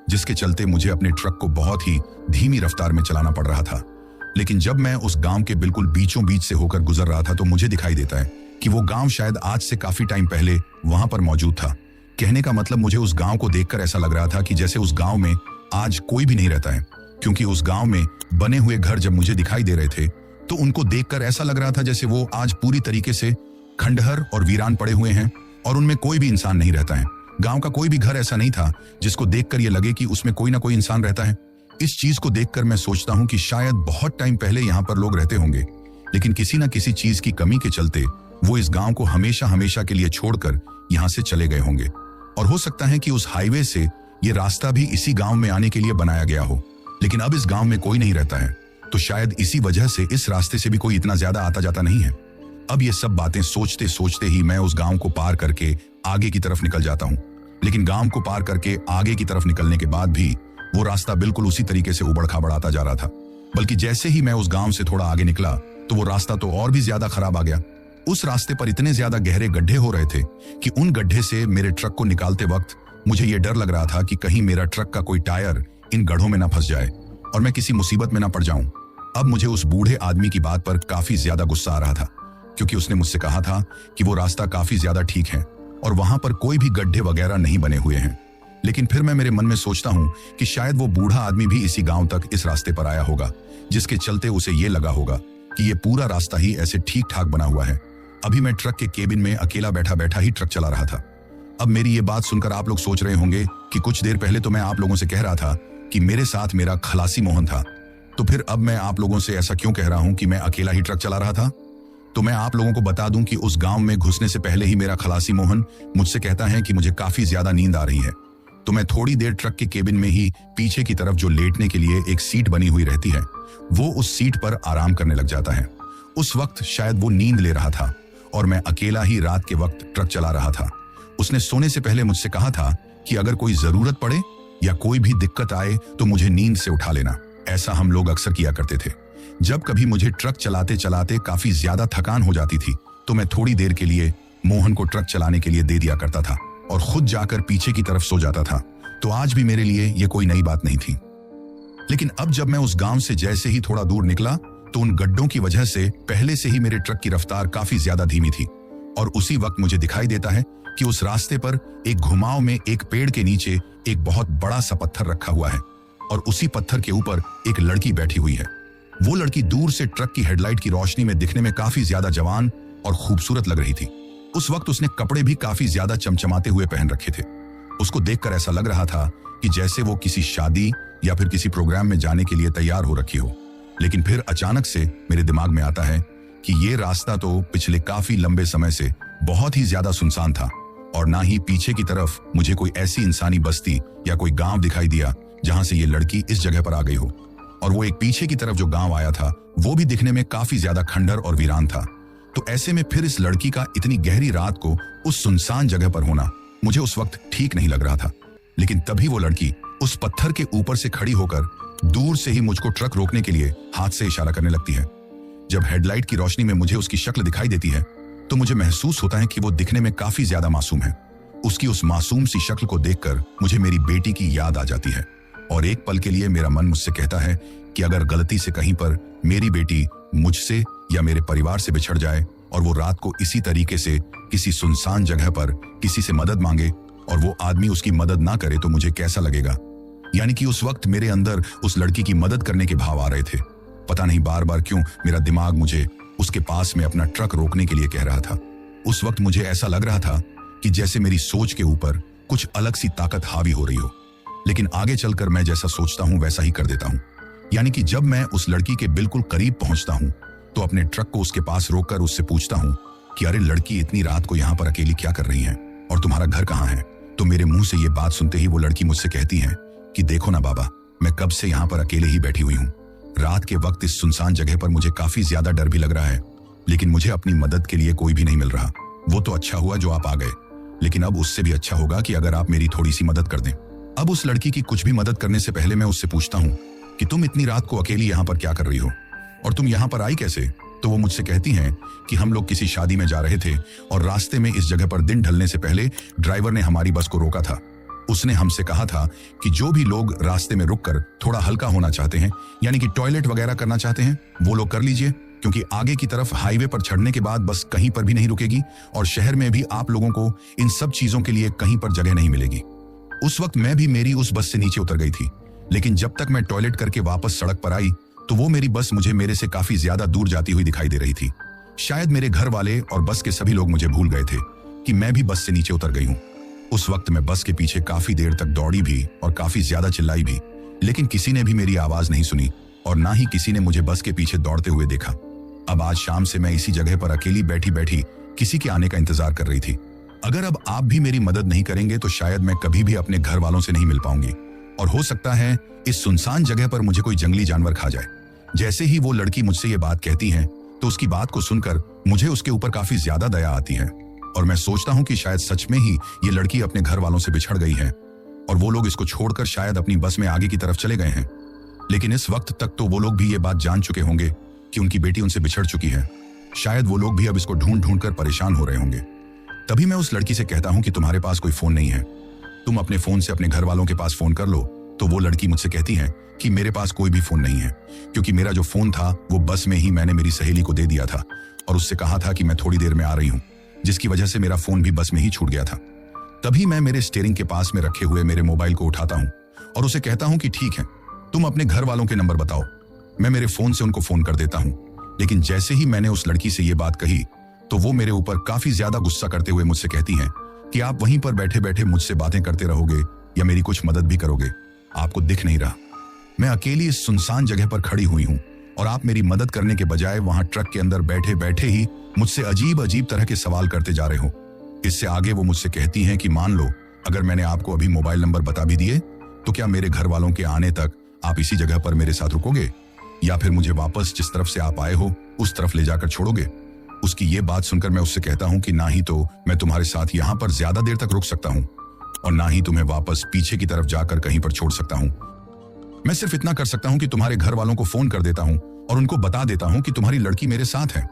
जिसके चलते मुझे अपने ट्रक को बहुत ही धीमी रफ्तार में चलाना पड़ रहा था। लेकिन जब मैं उस गांव के बिल्कुल बीचों बीच से होकर गुजर रहा था, तो मुझे दिखाई देता है कि वो गांव शायद आज से काफी टाइम पहले वहां पर मौजूद था। कहने का मतलब, मुझे उस गांव को देखकर ऐसा लग रहा था कि जैसे उस गांव में आज कोई भी नहीं रहता है, क्योंकि उस गांव में बने हुए घर जब मुझे दिखाई दे रहे थे, तो उनको देखकर ऐसा लग रहा था जैसे वो आज पूरी तरीके से खंडहर और वीरान पड़े हुए हैं और उनमें कोई भी इंसान नहीं रहता है। गांव का कोई भी घर ऐसा नहीं था जिसको देखकर ये लगे कि उसमें कोई ना कोई इंसान रहता है। इस चीज को देखकर मैं सोचता हूँ कि शायद बहुत टाइम पहले यहाँ पर लोग रहते होंगे, लेकिन किसी न किसी चीज की कमी के चलते वो इस गांव को हमेशा हमेशा के लिए छोड़कर यहाँ से चले गए होंगे। और हो सकता है कि उस हाईवे से ये रास्ता भी इसी गांव में आने के लिए बनाया गया हो, लेकिन अब इस गांव में कोई नहीं रहता है, तो शायद इसी वजह से इस रास्ते से भी कोई इतना ज्यादा आता जाता नहीं है। अब ये सब बातें सोचते सोचते ही मैं उस गांव को पार करके आगे की तरफ निकल जाता हूँ। लेकिन गांव को पार करके आगे की तरफ निकलने के बाद भी वो रास्ता बिल्कुल उसी तरीके से उबड़ खाबड़ आता जा रहा था। बल्कि जैसे ही मैं उस गांव से थोड़ा आगे निकला, तो वो रास्ता तो और भी ज्यादा खराब आ गया। उस रास्ते पर इतने ज्यादा गहरे गड्ढे हो रहे थे कि उन गड्ढे से मेरे ट्रक को निकालते वक्त मुझे ये डर लग रहा था कि कहीं मेरा ट्रक का कोई टायर इन गड्ढों में ना फंस जाए और मैं किसी मुसीबत में ना पड़ जाऊं। अब मुझे उस बूढ़े आदमी की बात पर काफी ज्यादा गुस्सा आ रहा था, क्योंकि उसने मुझसे कहा था कि वो रास्ता काफी ज्यादा ठीक है और वहां पर कोई भी गड्ढे वगैरह नहीं बने हुए हैं। लेकिन फिर मैं मेरे मन में सोचता हूं कि शायद वो बूढ़ा आदमी भी इसी गांव तक इस रास्ते पर आया होगा, जिसके चलते उसे ये लगा होगा कि ये पूरा रास्ता ही ऐसे ठीक ठाक बना हुआ है। अभी मैं ट्रक के केबिन में अकेला बैठा बैठा ही ट्रक चला रहा था। अब मेरी ये बात सुनकर आप लोग सोच रहे होंगे कि कुछ देर पहले तो मैं आप लोगों से कह रहा था कि मेरे साथ मेरा खलासी मोहन था, तो फिर अब मैं आप लोगों से ऐसा क्यों कह रहा हूं कि मैं अकेला ही ट्रक चला रहा था। तो मैं आप लोगों को बता दूं कि उस गांव में घुसने से पहले ही मेरा खलासी मोहन मुझसे कहता है कि मुझे काफी ज्यादा नींद आ रही है। तो मैं थोड़ी देर ट्रक के केबिन में ही पीछे की तरफ जो लेटने के लिए एक सीट बनी हुई रहती है, वो उस सीट पर आराम करने लग जाता है। उस वक्त शायद वो नींद ले रहा था और मैं अकेला ही रात के वक्त ट्रक चला रहा था। उसने सोने से पहले मुझसे कहा था कि अगर कोई जरूरत पड़े या कोई भी दिक्कत आए तो मुझे नींद से उठा लेना। ऐसा हम लोग अक्सर किया करते थे। जब कभी मुझे ट्रक चलाते चलाते काफी ज्यादा थकान हो जाती थी, तो मैं थोड़ी देर के लिए मोहन को ट्रक चलाने के लिए दे दिया करता था और खुद जाकर पीछे की तरफ सो जाता था। तो आज भी मेरे लिए ये कोई नई बात नहीं थी। लेकिन अब जब मैं उस गांव से जैसे ही थोड़ा दूर निकला, तो उन गड्ढों की वजह से पहले से ही मेरे ट्रक की रफ्तार काफी ज्यादा धीमी थी और उसी वक्त मुझे दिखाई देता है कि उस रास्ते पर एक घुमाव में एक पेड़ के नीचे एक बहुत बड़ा सा पत्थर रखा हुआ है और उसी पत्थर के ऊपर एक लड़की बैठी हुई है। वो लड़की दूर से ट्रक की हेडलाइट की रोशनी में दिखने में काफी ज्यादा जवान और खूबसूरत लग रही थी। उस वक्त उसने कपड़े भी काफी ज्यादा चमचमाते हुए पहन रखे थे। उसको देखकर ऐसा लग रहा था कि जैसे वो किसी शादी या फिर किसी प्रोग्राम में जाने के लिए तैयार हो रखी हो। लेकिन फिर अचानक से मेरे दिमाग में आता है कि ये रास्ता तो पिछले काफी लंबे समय से बहुत ही ज्यादा सुनसान था और ना ही पीछे की तरफ मुझे कोई ऐसी इंसानी बस्ती या कोई गांव दिखाई दिया जहां से ये लड़की इस जगह पर आ गई हो। और वो एक पीछे की तरफ जो गांव आया था, वो भी दिखने में काफी ज्यादा खंडर और वीरान था। तो ऐसे में फिर इस लड़की का इतनी गहरी रात को उस सुनसान जगह पर होना मुझे उस वक्त ठीक नहीं लग रहा था। लेकिन तभी वो लड़की उस पत्थर के ऊपर से खड़ी होकर दूर से ही मुझको ट्रक रोकने के लिए हाथ से इशारा करने लगती है। जब हेडलाइट की रोशनी में मुझे उसकी शक्ल दिखाई देती है, तो मुझे महसूस होता है कि वो दिखने में काफी ज्यादा मासूम है। उसकी उस मासूम सी शक्ल को देखकर मुझे मेरी बेटी की याद आ जाती है और एक पल के लिए मेरा मन मुझसे कहता है कि अगर गलती से कहीं पर मेरी बेटी मुझसे या मेरे परिवार से बिछड़ जाए और वो रात को इसी तरीके से किसी सुनसान जगह पर किसी से मदद मांगे और वो आदमी उसकी मदद ना करे, तो मुझे कैसा लगेगा। यानी कि उस वक्त मेरे अंदर उस लड़की की मदद करने के भाव आ रहे थे। पता नहीं बार बार क्यों मेरा दिमाग मुझे उसके पास में अपना ट्रक रोकने के लिए कह रहा था। उस वक्त मुझे ऐसा लग रहा था कि जैसे मेरी सोच के ऊपर कुछ अलग सी ताकत हावी हो रही हो। लेकिन आगे चलकर मैं जैसा सोचता हूं वैसा ही कर देता हूं। यानी कि जब मैं उस लड़की के बिल्कुल करीब पहुंचता हूं, तो अपने ट्रक को उसके पास रोककर उससे पूछता हूं कि अरे लड़की, इतनी रात को यहाँ पर अकेली क्या कर रही है और तुम्हारा घर कहाँ है। तो मेरे मुंह से ये बात सुनते ही वो लड़की मुझसे कहती है कि देखो ना बाबा, मैं कब से यहाँ पर अकेले ही बैठी हुई हूँ। रात के वक्त इस सुनसान जगह पर मुझे काफी ज्यादा डर भी लग रहा है, लेकिन मुझे अपनी मदद के लिए कोई भी नहीं मिल रहा। वो तो अच्छा हुआ जो आप आ गए, लेकिन अब उससे भी अच्छा होगा कि अगर आप मेरी थोड़ी सी मदद कर दें। अब उस लड़की की कुछ भी मदद करने से पहले मैं उससे पूछता हूँ कि तुम इतनी रात को अकेली यहाँ पर क्या कर रही हो और तुम यहाँ पर आई कैसे? तो वो मुझसे कहती हैं कि हम लोग किसी शादी में जा रहे थे और रास्ते में इस जगह पर दिन ढलने से पहले ड्राइवर ने हमारी बस को रोका था। उसने हमसे कहा था कि जो भी लोग रास्ते में रुककर थोड़ा हल्का होना चाहते हैं, यानी कि टॉयलेट वगैरह करना चाहते हैं, वो लोग कर लीजिए, क्योंकि आगे की तरफ हाईवे पर चढ़ने के बाद बस कहीं पर भी नहीं रुकेगी और शहर में भी आप लोगों को इन सब चीजों के लिए कहीं पर जगह नहीं मिलेगी। उस वक्त मैं भी मेरी उस बस से नीचे उतर गई थी, लेकिन जब तक मैं टॉयलेट करके वापस सड़क पर आई तो वो मेरी बस मुझे मेरे से काफी ज्यादा दूर जाती हुई दिखाई दे रही थी। शायद मेरे घर वाले और बस के सभी लोग मुझे भूल गए थे कि मैं भी बस से नीचे उतर गई हूँ। उस वक्त मैं बस के पीछे काफी देर तक दौड़ी भी और काफी ज्यादा चिल्लाई भी, लेकिन किसी ने भी मेरी आवाज नहीं सुनी और ना ही किसी ने मुझे बस के पीछे दौड़ते हुए देखा। अब आज शाम से मैं इसी जगह पर अकेली बैठी बैठी किसी के आने का इंतजार कर रही थी। अगर अब आप भी मेरी मदद नहीं करेंगे तो शायद मैं कभी भी अपने घर वालों से नहीं मिल पाऊंगी और हो सकता है इस सुनसान जगह पर मुझे कोई जंगली जानवर खा जाए। जैसे ही वो लड़की मुझसे ये बात कहती है तो उसकी बात को सुनकर मुझे उसके ऊपर काफी ज्यादा दया आती है और मैं सोचता हूँ कि शायद सच में ही ये लड़की अपने घर वालों से बिछड़ गई है और वो लोग इसको छोड़कर शायद अपनी बस में आगे की तरफ चले गए हैं। लेकिन इस वक्त तक तो वो लोग भी ये बात जान चुके होंगे कि उनकी बेटी उनसे बिछड़ चुकी है। शायद वो लोग भी अब इसको ढूंढ ढूंढ कर परेशान हो रहे होंगे। तभी मैं उस लड़की से कहता हूँ कि तुम्हारे पास कोई फोन नहीं है, तुम अपने फोन से अपने घर वालों के पास फोन कर लो। तो वो लड़की मुझसे कहती है कि मेरे पास कोई भी फोन नहीं है, क्योंकि मेरा जो फोन था वो बस में ही मैंने मेरी सहेली को दे दिया था और उससे कहा था कि मैं थोड़ी देर में आ रही हूँ, जिसकी वजह से मेरा फोन भी बस में ही छूट गया था। तभी मैं मेरे स्टीयरिंग के पास में रखे हुए मेरे मोबाइल को उठाता हूँ और उसे कहता हूँ कि ठीक है, तुम अपने घर वालों के नंबर बताओ, मैं मेरे फोन से उनको फोन कर देता हूँ। लेकिन जैसे ही मैंने उस लड़की से ये बात कही तो वो मेरे ऊपर काफी ज्यादा गुस्सा करते हुए मुझसे कहती हैं कि आप वहीं पर बैठे बैठे मुझसे बातें करते रहोगे या मेरी कुछ मदद भी करोगे, आपको दिख नहीं रहा मैं अकेली इस सुनसान जगह पर खड़ी हुई हूँ और आप मेरी मदद करने के बजाय वहां ट्रक के अंदर बैठे बैठे ही मुझसे अजीब अजीब तरह के सवाल करते जा रहे हो। इससे आगे वो मुझसे कहती हैं कि मान लो अगर मैंने आपको अभी मोबाइल नंबर बता भी दिए तो क्या मेरे घर वालों के आने तक आप इसी जगह पर मेरे साथ रुकोगे या फिर मुझे वापस जिस तरफ से आप आए हो उस तरफ ले जाकर छोड़ोगे? उसकी ये बात सुनकर मैं उससे कहता हूँ कि ना ही तो मैं तुम्हारे साथ यहाँ पर ज्यादा देर तक रुक सकता हूँ और ना ही तुम्हें वापस पीछे की तरफ जाकर कहीं पर छोड़ सकता हूँ। मैं सिर्फ इतना कर सकता हूँ कि तुम्हारे घर वालों को फोन कर देता हूँ और उनको बता देता हूँ कि तुम्हारी लड़की मेरे साथ है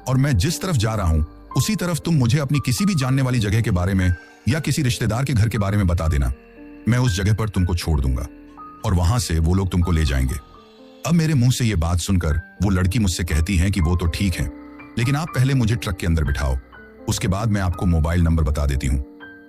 और मैं जिस तरफ जा रहा हूँ उसी तरफ तुम मुझे अपनी किसी भी जानने वाली जगह के बारे में या किसी रिश्तेदार के घर के बारे में बता देना। मैं उस जगह पर तुमको छोड़ दूंगा और वहां से वो लोग तुमको ले जाएंगे। अब मेरे मुंह से ये बात सुनकर वो लड़की मुझसे कहती है कि वो तो ठीक है, लेकिन आप पहले मुझे ट्रक के अंदर बिठाओ, उसके बाद मैं आपको मोबाइल नंबर बता देती हूँ,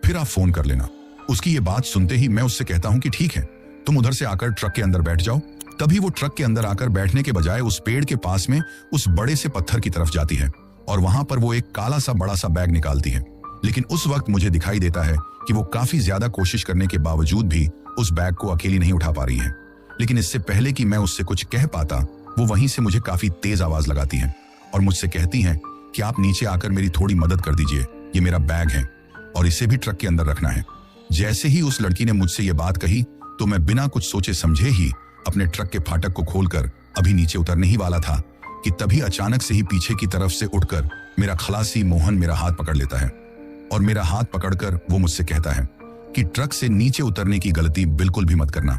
फिर आप फोन कर लेना। उसकी ये बात सुनते ही मैं उससे कहता हूँ कि ठीक है, तुम उधर से आकर ट्रक के अंदर बैठ जाओ। तभी वो ट्रक के अंदर आकर बैठने के बजाय उस पेड़ के पास में उस बड़े से पत्थर की तरफ जाती है और वहां पर वो एक काला सा बड़ा सा बैग निकालती है। लेकिन उस वक्त मुझे दिखाई देता है कि वो काफी ज्यादा कोशिश करने के बावजूद भी उस बैग को अकेली नहीं उठा पा रही है। लेकिन इससे पहले कि मैं उससे कुछ कह पाता वो वहीं से मुझे काफी तेज आवाज लगाती हैं और मुझसे कहती हैं कि आप नीचे आकर मेरी थोड़ी मदद कर दीजिए, ये मेरा बैग है और इसे भी ट्रक के अंदर रखना है। जैसे ही उस लड़की ने मुझसे ये बात कही तो मैं बिना कुछ सोचे समझे ही अपने ट्रक के फाटक को खोलकर अभी नीचे उतरने ही वाला था कि तभी अचानक से ही पीछे की तरफ से उठकर मेरा खलासी मोहन मेरा हाथ पकड़ लेता है और मेरा हाथ पकड़कर वो मुझसे कहता है कि ट्रक से नीचे उतरने की गलती बिल्कुल भी मत करना।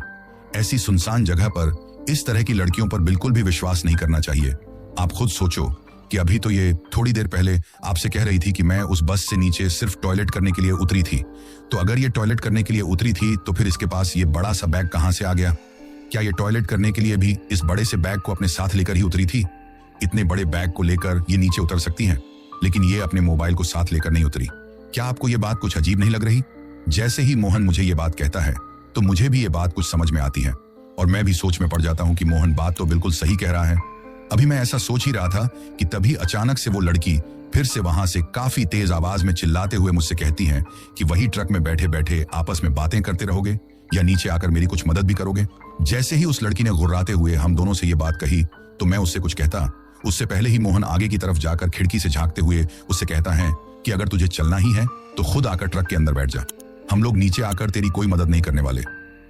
ऐसी सुनसान जगह पर इस तरह की लड़कियों पर बिल्कुल भी विश्वास नहीं करना चाहिए। आप खुद सोचो कि अभी तो ये थोड़ी देर पहले आपसे कह रही थी कि मैं उस बस से नीचे सिर्फ टॉयलेट करने के लिए उतरी थी, तो अगर ये टॉयलेट करने के लिए उतरी थी तो फिर इसके पास ये बड़ा सा बैग कहां से आ गया? क्या ये टॉयलेट करने के लिए भी इस बड़े से बैग को अपने साथ लेकर ही उतरी थी? इतने बड़े बैग को लेकर ये नीचे उतर सकती हैं, लेकिन ये अपने मोबाइल को साथ लेकर नहीं उतरी। क्या आपको ये बात कुछ अजीब नहीं लग रही? जैसे ही मोहन मुझे ये बात कहता है तो मुझे भी ये बात कुछ समझ में आती है और मैं भी सोच में पड़ जाता हूँ कि मोहन बात तो बिल्कुल सही कह रहा है। अभी मैं ऐसा सोच ही रहा था कि तभी अचानक से वो लड़की फिर से वहां से काफी तेज आवाज में चिल्लाते हुए मुझसे कहती है कि वही ट्रक में बैठे बैठे आपस में बातें करते रहोगे या नीचे आकर मेरी कुछ मदद भी करोगे। जैसे ही उस लड़की ने घुर्राते हुए हम दोनों से ये बात कही तो मैं उससे कुछ कहता उससे पहले ही मोहन आगे की तरफ जाकर खिड़की से झांकते हुए उससे कहता है कि अगर तुझे चलना ही है तो खुद आकर ट्रक के अंदर बैठ जा, हम लोग नीचे आकर तेरी कोई मदद नहीं करने वाले।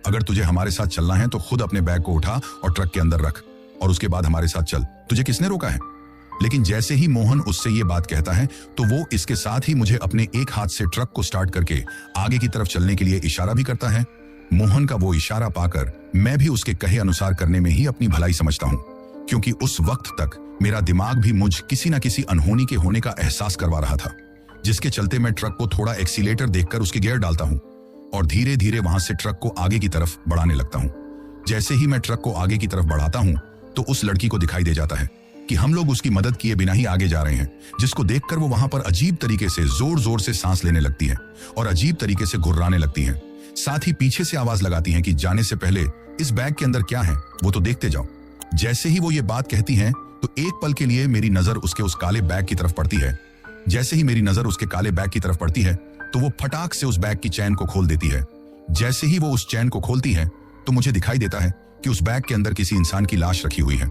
अगर तुझे हमारे साथ चलना है तो खुद अपने बैग को उठा और ट्रक के अंदर रख और उसके बाद हमारे साथ चल, तुझे किसने रोका है? लेकिन जैसे ही मोहन उससे ये बात कहता है तो वो इसके साथ ही मुझे अपने एक हाथ से ट्रक को स्टार्ट करके आगे की तरफ चलने के लिए इशारा भी करता है। मोहन का वो इशारा पाकर मैं भी उसके कहे अनुसार करने में ही अपनी भलाई समझता हूँ, क्योंकि उस वक्त तक मेरा दिमाग भी मुझ किसी न किसी अनहोनी के होने का एहसास करवा रहा था, जिसके चलते मैं ट्रक को थोड़ा एक्सीलेटर देकर उसके गियर डालता हूँ और धीरे धीरे वहां से ट्रक को आगे की तरफ बढ़ाने लगता हूँ। जैसे ही मैं ट्रक को आगे की तरफ बढ़ाता हूँ तो उस लड़की को दिखाई दे जाता है कि हम लोग उसकी मदद किए बिना ही आगे जा रहे हैं, जिसको देखकर वो वहां पर अजीब तरीके से जोर जोर से सांस लेने लगती है और अजीब तरीके से घुर्राने लगती है। साथ ही पीछे से आवाज लगाती हैं कि जाने से पहले इस बैग के अंदर क्या है वो तो देखते जाओ। जैसे ही वो ये बात कहती हैं तो एक पल के लिए मेरी नजर उसके उस काले बैग की तरफ पड़ती है। जैसे ही मेरी नजर उसके काले बैग की तरफ पड़ती है तो वो फटाक से उस बैग की चैन को खोल देती है। जैसे ही वो उस चैन को खोलती है तो मुझे दिखाई देता है कि उस बैग के अंदर किसी इंसान की लाश रखी हुई है,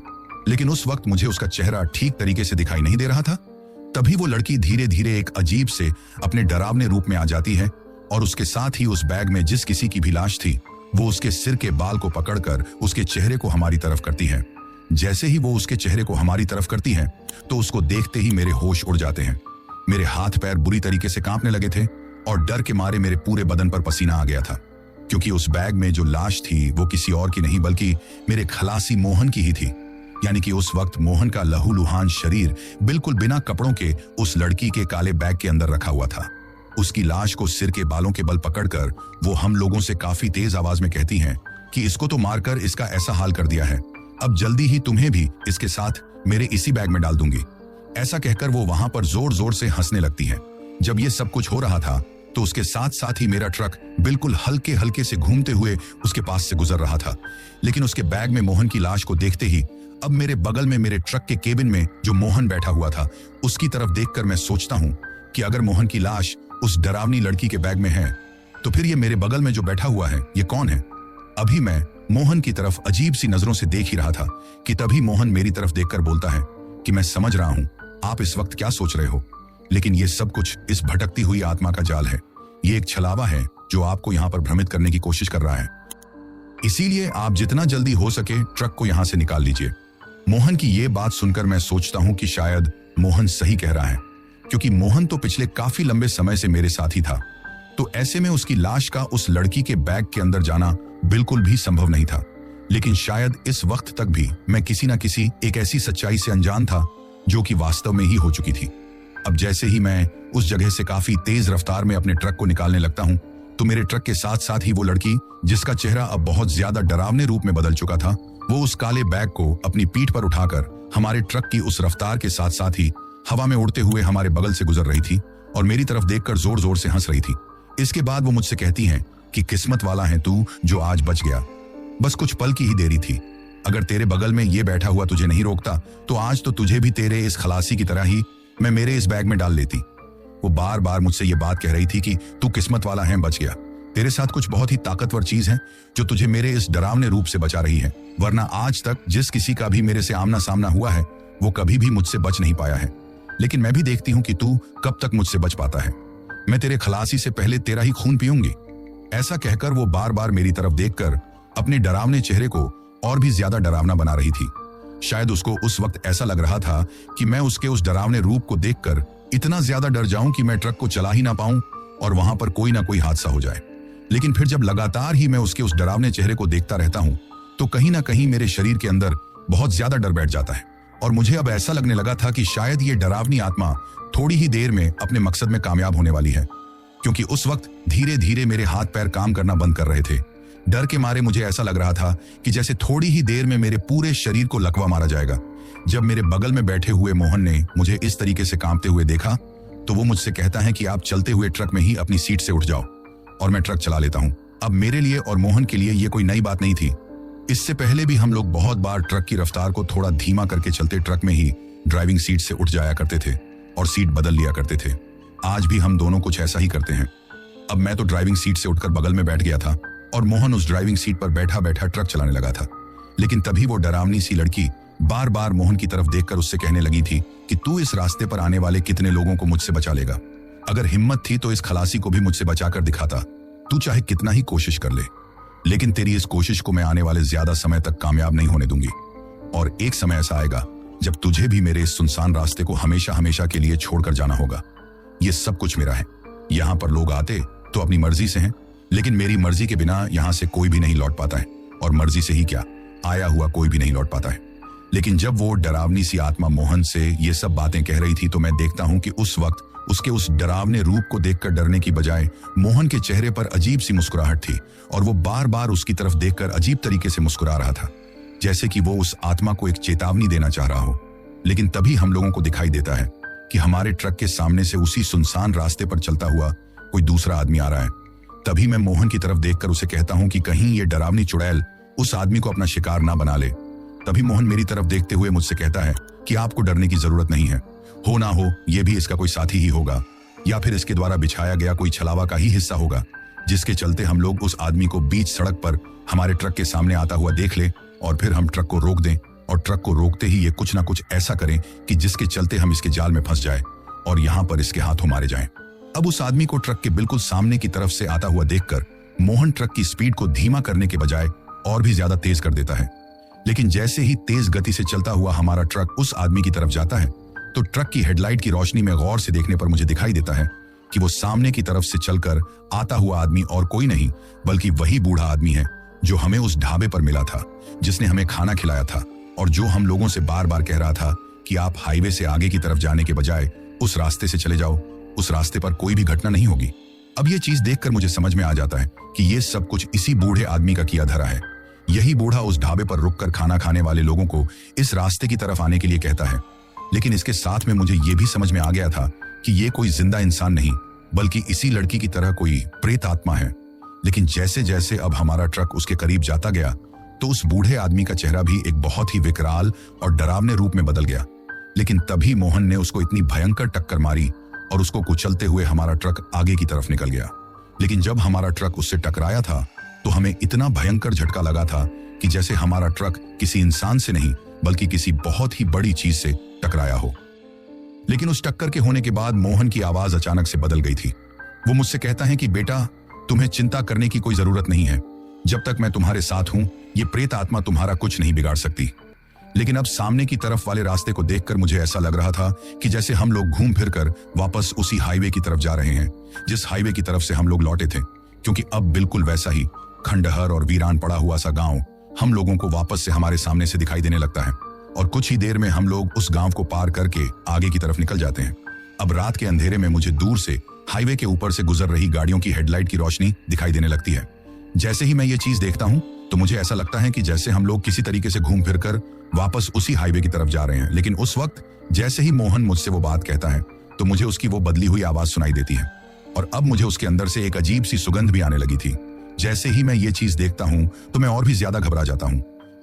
लेकिन उस वक्त मुझे उसका चेहरा ठीक तरीके से दिखाई नहीं दे रहा था। तभी वो लड़की धीरे धीरे एक अजीब से अपने डरावने रूप में आ जाती है और उसके साथ ही उस बैग में जिस किसी की भी लाश थी वो उसके सिर के बाल को पकड़कर उसके चेहरे को हमारी तरफ करती है। जैसे ही वो उसके चेहरे को हमारी तरफ करती है तो उसको देखते ही मेरे होश उड़ जाते हैं। मेरे हाथ पैर बुरी तरीके से कांपने लगे थे और डर के मारे मेरे पूरे बदन पर पसीना आ गया था, क्योंकि उस बैग में जो लाश थी वो किसी और की नहीं बल्कि मेरे खलासी मोहन की ही थी। यानी कि उस वक्त मोहन का लहूलुहान शरीर बिल्कुल बिना कपड़ों के उस लड़की के काले बैग के अंदर रखा हुआ था। उसकी लाश को सिर के बालों के बल पकड़कर वो हम लोगों से काफी तेज आवाज में कहती हैं कि इसको तो मारकर इसका ऐसा हाल कर दिया है, अब जल्दी ही तुम्हें भी इसके साथ मेरे इसी बैग में डाल दूंगी। ऐसा कहकर वो वहां पर जोर जोर से हंसने लगती है। जब ये सब कुछ हो रहा था तो उसके साथ साथ ही मेरा ट्रक बिल्कुल हल्के हल्के से घूमते हुए उसके पास से गुजर रहा था, लेकिन उसके बैग में मोहन की लाश को देखते ही अब मेरे बगल में मेरे ट्रक के केबिन में जो मोहन बैठा हुआ था उसकी तरफ देखकर मैं सोचता हूँ कि अगर मोहन की लाश उस डरावनी लड़की के बैग में है तो फिर ये मेरे बगल में जो बैठा हुआ है ये कौन है। अभी मैं मोहन की तरफ अजीब सी नजरों से देख ही रहा था कि तभी मोहन मेरी तरफ देखकर बोलता है कि मैं समझ रहा हूं आप इस वक्त क्या सोच रहे हो, लेकिन ये सब कुछ इस भटकती हुई आत्मा का जाल है। ये एक छलावा है जो आपको यहाँ पर भ्रमित करने की कोशिश कर रहा है, इसीलिए आप जितना जल्दी हो सके ट्रक को यहाँ से निकाल लीजिए। मोहन की ये बात सुनकर मैं सोचता हूँ कि शायद मोहन सही कह रहा है, क्योंकि मोहन तो पिछले काफी लंबे समय से मेरे साथ ही था, तो ऐसे में उसकी लाश का उस लड़की के बैग के अंदर जाना बिल्कुल भी संभव नहीं था। लेकिन शायद इस वक्त तक भी मैं किसी न किसी एक ऐसी सच्चाई से अनजान था जो कि वास्तव में ही हो चुकी थी। अब जैसे ही मैं उस जगह से काफी तेज रफ्तार में अपने ट्रक को निकालने लगता हूं तो मेरे ट्रक के साथ साथ ही वो लड़की जिसका चेहरा अब बहुत ज्यादा डरावने रूप में बदल चुका था वो उस काले बैग को अपनी पीठ पर उठाकर हमारे ट्रक की उस रफ्तार के साथ साथ ही हवा में उड़ते हुए हमारे बगल से गुजर रही थी और मेरी तरफ देखकर जोर जोर से हंस रही थी। इसके बाद वो मुझसे कहती हैं कि किस्मत वाला है तू जो आज बच गया, बस कुछ पल की ही देरी थी। अगर तेरे बगल में ये बैठा हुआ तुझे नहीं रोकता तो आज तो तुझे भी तेरे इस खलासी की तरह ही मैं मेरे इस बैग में डाल लेती। वो बार बार मुझसे ये बात कह रही थी कि तू किस्मत वाला है, बच गया, तेरे साथ कुछ बहुत ही ताकतवर चीज है जो तुझे मेरे इस डरावने रूप से बचा रही है, वरना आज तक जिस किसी का भी मेरे से आमना सामना हुआ है वो कभी भी मुझसे बच नहीं पाया है। लेकिन मैं भी देखती हूँ कि तू कब तक मुझसे बच पाता है, मैं तेरे खलासी से पहले तेरा ही खून पीऊंगी। ऐसा कहकर वो बार बार मेरी तरफ देखकर अपने डरावने चेहरे को और भी ज्यादा डरावना बना रही थी। शायद उसको उस वक्त ऐसा लग रहा था कि मैं उसके उस डरावने रूप को देखकर इतना ज्यादा डर जाऊं कि मैं ट्रक को चला ही ना पाऊं और वहां पर कोई ना कोई हादसा हो जाए। लेकिन फिर जब लगातार ही मैं उसके उस डरावने चेहरे को देखता रहता हूं तो कहीं ना कहीं मेरे शरीर के अंदर बहुत ज्यादा डर बैठ जाता है और मुझे अब ऐसा लगने लगा था कि शायद ये डरावनी आत्मा थोड़ी ही देर में अपने मकसद में कामयाब होने वाली है, क्योंकि उस वक्त धीरे धीरे मेरे हाथ पैर काम करना बंद कर रहे थे। डर के मारे मुझे ऐसा लग रहा था कि जैसे थोड़ी ही देर में मेरे पूरे शरीर को लकवा मारा जाएगा। जब मेरे बगल में बैठे हुए मोहन ने मुझे इस तरीके से कांपते हुए देखा तो वो मुझसे कहता है कि आप चलते हुए ट्रक में ही अपनी सीट से उठ जाओ और मैं ट्रक चला लेता हूँ। अब मेरे लिए और मोहन के लिए ये कोई नई बात नहीं थी। इससे पहले भी हम लोग बहुत बार ट्रक की रफ्तार को थोड़ा धीमा करके चलते ट्रक में ही ड्राइविंग सीट से उठ जाया करते थे और सीट बदल लिया करते थे। आज भी हम दोनों कुछ ऐसा ही करते हैं। अब मैं तो ड्राइविंग सीट से उठकर बगल में बैठ गया था और मोहन उस ड्राइविंग सीट पर बैठा बैठा ट्रक चलाने लगा था। लेकिन तभी वो डरावनी सी लड़की बार बार मोहन की तरफ देखकर उससे कहने लगी थी कि तू इस रास्ते पर आने वाले कितने लोगों को मुझसे बचा लेगा। अगर हिम्मत थी तो इस खलासी को भी मुझसे बचाकर दिखाता। तू चाहे कितना ही कोशिश कर ले, लेकिन तेरी इस कोशिश को मैं आने वाले ज्यादा समय तक कामयाब नहीं होने दूंगी। और एक समय ऐसा आएगा जब तुझे भी मेरे इस सुनसान रास्ते को हमेशा हमेशा के लिए छोड़कर जाना होगा। ये सब कुछ मेरा है। यहाँ पर लोग आते तो अपनी मर्जी से हैं, लेकिन मेरी मर्जी के बिना यहाँ से कोई भी नहीं लौट पाता है, और मर्जी से ही क्या, आया हुआ कोई भी नहीं लौट पाता है। लेकिन जब वो डरावनी सी आत्मा मोहन से ये सब बातें कह रही थी तो मैं देखता हूँ कि उस वक्त उसके उस डरावने रूप को देखकर डरने की बजाय मोहन के चेहरे पर अजीब सी मुस्कुराहट थी, और वो बार बार उसकी तरफ देखकर अजीब तरीके से मुस्कुरा रहा था, जैसे कि वो उस आत्मा को एक चेतावनी देना चाह रहा हो। लेकिन तभी हम लोगों को दिखाई देता है कि हमारे ट्रक के सामने से उसी सुनसान रास्ते पर चलता हुआ कोई दूसरा आदमी आ रहा है। तभी मैं मोहन की तरफ देखकर उसे कहता हूं कि कहीं ये डरावनी चुड़ैल उस आदमी को अपना शिकार ना बना ले। तभी मोहन मेरी तरफ देखते हुए मुझसे कहता है कि आपको डरने की जरूरत नहीं है, हो ना हो ये भी इसका कोई साथी ही होगा, या फिर इसके द्वारा बिछाया गया कोई छलावा का ही हिस्सा होगा, जिसके चलते हम लोग उस आदमी को बीच सड़क पर हमारे ट्रक के सामने आता हुआ देख ले और फिर हम ट्रक को रोक दें, और ट्रक को रोकते ही ये कुछ ना कुछ ऐसा करें कि जिसके चलते हम इसके जाल में फंस जाए और यहाँ पर इसके हाथों मारे जाएं। अब उस आदमी को ट्रक के बिल्कुल सामने की तरफ से आता हुआ देखकर मोहन ट्रक की स्पीड को धीमा करने के बजाय और भी ज्यादा तेज कर देता है। लेकिन जैसे ही तेज गति से चलता हुआ हमारा ट्रक उस आदमी की तरफ जाता है तो ट्रक की हेडलाइट की रोशनी में गौर से देखने पर मुझे दिखाई देता है कि वो सामने की तरफ से चलकर आता हुआ आदमी और कोई नहीं बल्कि वही बूढ़ा आदमी है जो हमें उस ढाबे पर मिला था, जिसने हमें खाना खिलाया था और जो हम लोगों से बार बार कह रहा था कि आप हाईवे से आगे की तरफ जाने के बजाय उस रास्ते से चले जाओ, उस रास्ते पर कोई भी घटना नहीं होगी। अब ये चीज देखकर मुझे समझ में आ जाता है कि ये सब कुछ इसी बूढ़े आदमी का किया धरा है। यही बूढ़ा उस ढाबे पर रुककर खाना खाने वाले लोगों को इस रास्ते की तरफ आने के लिए कहता है। लेकिन इसके साथ में मुझे ये भी समझ में आ गया था कि ये कोई जिंदा इंसान नहीं बल्कि इसी लड़की की तरह कोई प्रेत आत्मा है। लेकिन जैसे जैसे अब हमारा ट्रक उसके करीब जाता गया तो उस बूढ़े आदमी का चेहरा भी एक बहुत ही विकराल और डरावने रूप में बदल गया। लेकिन तभी मोहन ने उसको इतनी भयंकर टक्कर मारी और उसको कुचलते हुए हमारा ट्रक आगे की तरफ निकल गया। लेकिन जब हमारा ट्रक उससे टकराया था तो हमें इतना भयंकर झटका लगा था कि जैसे हमारा ट्रक किसी इंसान से नहीं बल्कि किसी बहुत ही बड़ी चीज से टकराया हो। लेकिन उस टक्कर के होने के बाद मोहन की आवाज अचानक से बदल गई थी। वो मुझसे कहता है कि बेटा, तुम्हें चिंता करने की कोई जरूरत नहीं है, जब तक मैं तुम्हारे साथ हूं ये प्रेत आत्मा तुम्हारा कुछ नहीं बिगाड़ सकती। लेकिन अब सामने की तरफ वाले रास्ते को देखकर मुझे ऐसा लग रहा था कि जैसे हम लोग घूम फिर कर वापस उसी हाईवे की तरफ जा रहे हैं जिस हाईवे की तरफ से हम लोग लौटे थे, क्योंकि अब बिल्कुल वैसा ही खंडहर और वीरान पड़ा हुआ सा गांव हम लोगों को वापस से हमारे सामने से दिखाई देने लगता है, और कुछ ही देर में हम लोग उस गांव को पार करके आगे की तरफ निकल जाते हैं। अब रात के अंधेरे में मुझे दूर से हाईवे के ऊपर से गुजर रही गाड़ियों की हेडलाइट की रोशनी दिखाई देने लगती है। जैसे ही मैं ये चीज देखता हूं तो मुझे ऐसा लगता है कि जैसे हम लोग किसी तरीके से घूम फिरकर वापस उसी हाईवे की तरफ जा रहे हैं। लेकिन उस वक्त जैसे ही मोहन मुझसे वो बात कहता है तो मुझे उसकी वो बदली हुई आवाज सुनाई देती है, और अब मुझे उसके अंदर से एक अजीब सी सुगंध भी आने लगी थी। जैसे ही मैं ये चीज देखता हूं तो मैं और भी ज्यादा घबरा जाता हूं।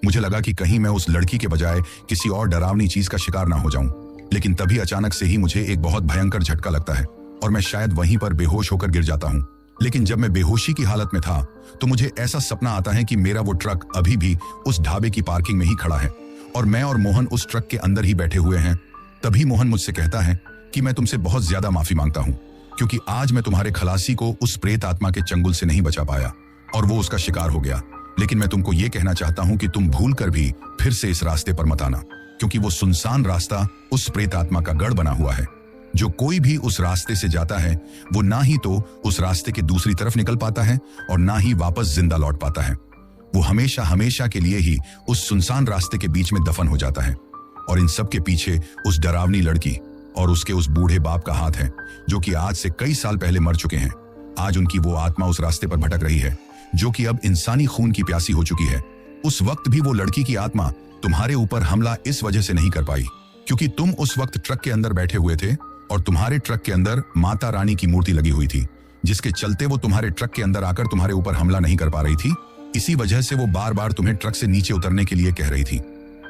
मुझे लगा कि कहीं मैं उस लड़की के बजाय किसी और डरावनी चीज का शिकार ना हो जाऊं। लेकिन तभी अचानक से ही मुझे एक बहुत भयंकर झटका लगता है और मैं शायद वहीं पर बेहोश होकर गिर जाता हूं। लेकिन जब मैं बेहोशी की हालत में था तो मुझे ऐसा सपना आता है कि मेरा वो ट्रक अभी भी उस ढाबे की पार्किंग में ही खड़ा है और मैं और मोहन उस ट्रक के अंदर ही बैठे हुए हैं। तभी मोहन मुझसे कहता है कि मैं तुमसे बहुत ज्यादा माफी मांगता हूं, क्योंकि आज मैं तुम्हारे खलासी को उस प्रेत आत्मा के चंगुल से नहीं बचा पाया और वो उसका शिकार हो गया। लेकिन मैं तुमको ये कहना चाहता हूं कि तुम भूल कर भी फिर से इस रास्ते पर मत आना, क्योंकि वो सुनसान रास्ता उस प्रेत आत्मा का गढ़ बना हुआ है। जो कोई भी उस रास्ते से जाता है वो ना ही तो उस रास्ते के दूसरी तरफ निकल पाता है और ना ही वापस जिंदा लौट पाता है। वो हमेशा हमेशा के लिए ही उस सुनसान रास्ते के बीच में दफन हो जाता है। और इन सब के पीछे उस डरावनी लड़की और उसके उस बूढ़े बाप का हाथ है, जो कि आज से कई साल पहले मर चुके हैं। आज उनकी वो आत्मा उस रास्ते पर भटक रही है, जो कि अब इंसानी खून की प्यासी हो चुकी है। उस वक्त भी वो लड़की की आत्मा तुम्हारे ऊपर हमला इस वजह से नहीं कर पाई क्योंकि तुम उस वक्त ट्रक के अंदर बैठे हुए थे और तुम्हारे ट्रक के अंदर माता रानी की मूर्ति लगी हुई थी, जिसके चलते वो तुम्हारे ट्रक के अंदर आकर तुम्हारे ऊपर हमला नहीं कर पा रही थी। इसी वजह से वो बार बार तुम्हें ट्रक से नीचे उतरने के लिए कह रही थी।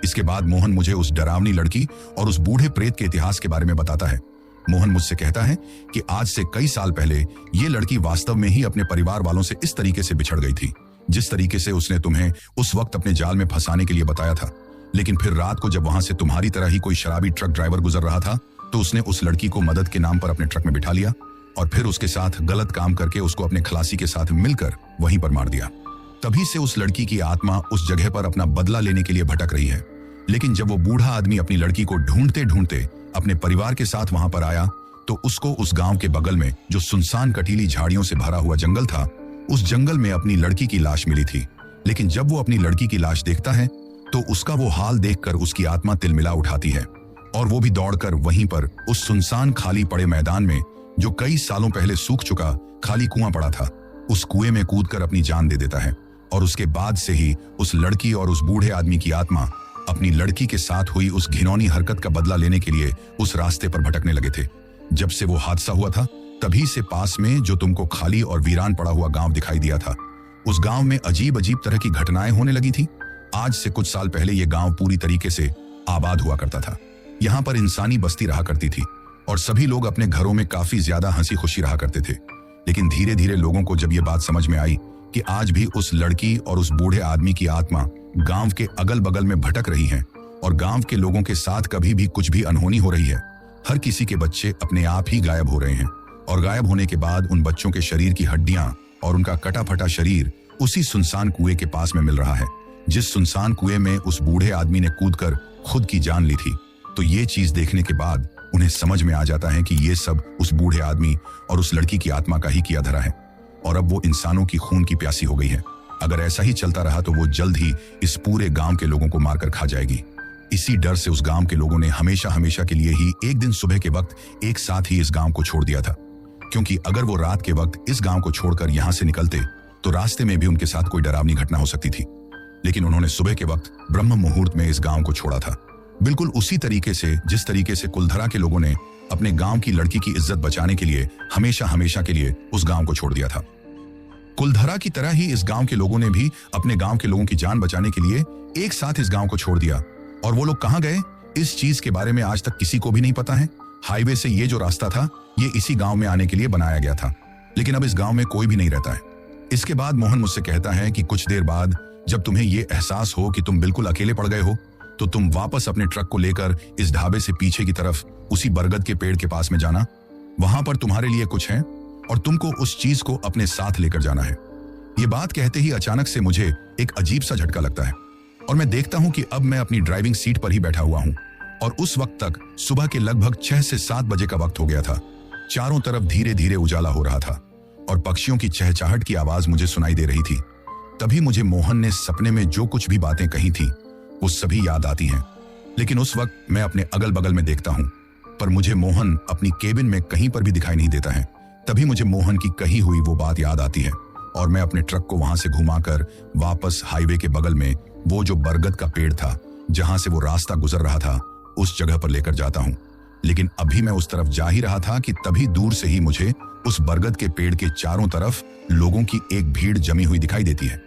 इसके बाद मोहन मुझे उस डरावनी लड़की और उस बूढ़े प्रेत के इतिहास के बारे में बताता है। मोहन मुझसे कहता है कि आज से कई साल पहले ये लड़की वास्तव में ही अपने परिवार वालों से इस तरीके से बिछड़ गई थी, जिस तरीके से उसने तुम्हें उस वक्त अपने जाल में फंसाने के लिए बताया था। लेकिन फिर रात को जब वहां से तुम्हारी तरह ही कोई शराबी ट्रक ड्राइवर गुजर रहा था तो उसने उस लड़की को मदद के नाम पर अपने ट्रक में बिठा लिया और फिर उसके साथ गलत काम करके उसको अपने खलासी के साथ मिलकर वहीं पर मार दिया। तभी से उस लड़की की आत्मा उस जगह पर अपना बदला लेने के लिए भटक रही है। लेकिन जब वो बूढ़ा आदमी अपनी लड़की को ढूंढते ढूंढते अपने परिवार के साथ वहां पर आया तो उसको उस गांव के बगल में जो सुनसान कटीली झाड़ियों से भरा हुआ जंगल था, उस जंगल में अपनी लड़की की लाश मिली थी। लेकिन जब वो अपनी लड़की की लाश देखता है तो उसका वो हाल देखकर उसकी आत्मा तिलमिला उठाती है और वो भी दौड़कर वहीं पर उस सुनसान खाली पड़े मैदान में, जो कई सालों पहले सूख चुका खाली कुआं पड़ा था, उस कुएं में कूदकर अपनी जान दे देता है। और उसके बाद से ही उस लड़की और उस बूढ़े आदमी की आत्मा अपनी लड़की के साथ हुई उस घिनौनी हरकत का बदला लेने के लिए उस रास्ते पर भटकने लगे थे। जब से वो हादसा हुआ था तभी से पास में जो तुमको खाली और वीरान पड़ा हुआ गांव दिखाई दिया था, उस गांव में अजीब अजीब तरह की घटनाएं होने लगी थी। आज से कुछ साल पहले ये गांव पूरी तरीके से आबाद हुआ करता था। यहाँ पर इंसानी बस्ती रहा करती थी और सभी लोग अपने घरों में काफी ज्यादा हंसी खुशी रहा करते थे। लेकिन धीरे धीरे लोगों को जब ये बात समझ में आई कि आज भी उस लड़की और उस बूढ़े आदमी की आत्मा गांव के अगल बगल में भटक रही है और गांव के लोगों के साथ कभी भी कुछ भी अनहोनी हो रही है। हर किसी के बच्चे अपने आप ही गायब हो रहे हैं और गायब होने के बाद उन बच्चों के शरीर की हड्डियां और उनका कटा फटा शरीर उसी सुनसान कुएं के पास में मिल रहा है, जिस सुनसान कुएं में उस बूढ़े आदमी ने कूदकर खुद की जान ली थी। तो ये चीज देखने के बाद उन्हें समझ में आ जाता है कि ये सब उस बूढ़े आदमी और उस लड़की की आत्मा का ही किया धरा है और अब वो इंसानों की खून की प्यासी हो गई है। अगर ऐसा ही चलता रहा तो वो जल्द ही इस पूरे गांव के लोगों को मारकर खा जाएगी। इसी डर से उस गांव के लोगों ने हमेशा हमेशा के लिए ही एक दिन सुबह के वक्त एक साथ ही इस गांव को छोड़ दिया था, क्योंकि अगर वो रात के वक्त इस गांव को छोड़कर यहां से निकलते तो रास्ते में भी उनके साथ कोई डरावनी घटना हो सकती थी। लेकिन उन्होंने सुबह के वक्त ब्रह्म मुहूर्त में इस गांव को छोड़ा था, बिल्कुल उसी तरीके से जिस तरीके से कुलधरा के लोगों ने अपने गांव की लड़की की इज्जत बचाने के लिए हमेशा हमेशा के लिए उस गांव को छोड़ दिया था। कुलधरा की तरह ही इस गांव के लोगों ने भी अपने गांव के लोगों की जान बचाने के लिए एक साथ इस गांव को छोड़ दिया। और वो लोग कहां गए इस चीज के बारे में आज तक किसी को भी नहीं पता है। हाईवे से ये जो रास्ता था ये इसी गांव में आने के लिए बनाया गया था, लेकिन अब इस गांव में कोई भी नहीं रहता है। इसके बाद मोहन मुझसे कहता है कि कुछ देर बाद जब तुम्हें ये एहसास हो कि तुम बिल्कुल अकेले पड़ गए हो तो तुम वापस अपने ट्रक को लेकर इस ढाबे से पीछे की तरफ उसी बरगद के पेड़ के पास में जाना। वहां पर तुम्हारे लिए कुछ है और तुमको उस चीज को अपने साथ लेकर जाना है। ये बात कहते ही अचानक से मुझे एक अजीब सा झटका लगता है और मैं देखता हूं कि अब मैं अपनी ड्राइविंग सीट पर ही बैठा हुआ हूं और उस वक्त तक सुबह के लगभग 6 से 7 बजे का वक्त हो गया था। चारों तरफ धीरे धीरे उजाला हो रहा था और पक्षियों की चहचहाहट की आवाज मुझे सुनाई दे रही थी। तभी मुझे मोहन ने सपने में जो कुछ भी बातें कही थी वो सभी याद आती हैं। लेकिन उस वक्त मैं अपने अगल बगल में देखता हूं पर मुझे मोहन अपनी केबिन में कहीं पर भी दिखाई नहीं देता है। तभी मुझे मोहन की कही हुई वो बात याद आती है और मैं अपने ट्रक को वहां से घुमाकर वापस हाईवे के बगल में वो जो बरगद का पेड़ था जहां से वो रास्ता गुजर रहा था उस जगह पर लेकर जाता हूं। लेकिन अभी मैं उस तरफ जा ही रहा था कि तभी दूर से ही मुझे उस बरगद के पेड़ के चारों तरफ लोगों की एक भीड़ जमी हुई दिखाई देती है।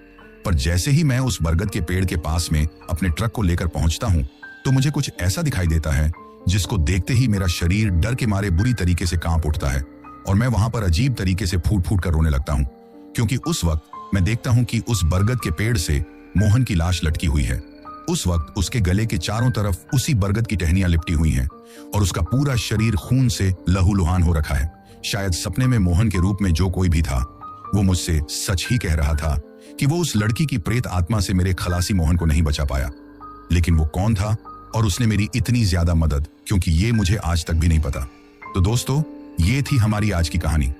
पर जैसे ही मैं उस बरगद के पेड़ के पास में अपने ट्रक को लेकर पहुंचता हूं तो मुझे कुछ ऐसा दिखाई देता है जिसको देखते ही मेरा शरीर डर के मारे बुरी तरीके से कांप उठता है और मैं वहां पर अजीब तरीके से फूट फूट कर रोने लगता हूं, क्योंकि उस वक्त मैं देखता हूं कि उस बरगद के पेड़ से मोहन की लाश लटकी हुई है। उस वक्त उसके गले के चारों तरफ उसी बरगद की टहनियां लिपटी हुई हैं और उसका पूरा शरीर खून से लहूलुहान हो रखा है। शायद सपने में मोहन के रूप में जो कोई भी था वो मुझसे सच ही कह रहा था कि वो उस लड़की की प्रेत आत्मा से मेरे खलासी मोहन को नहीं बचा पाया। लेकिन वो कौन था और उसने मेरी इतनी ज्यादा मदद, क्योंकि ये मुझे आज तक भी नहीं पता। तो दोस्तों, ये थी हमारी आज की कहानी।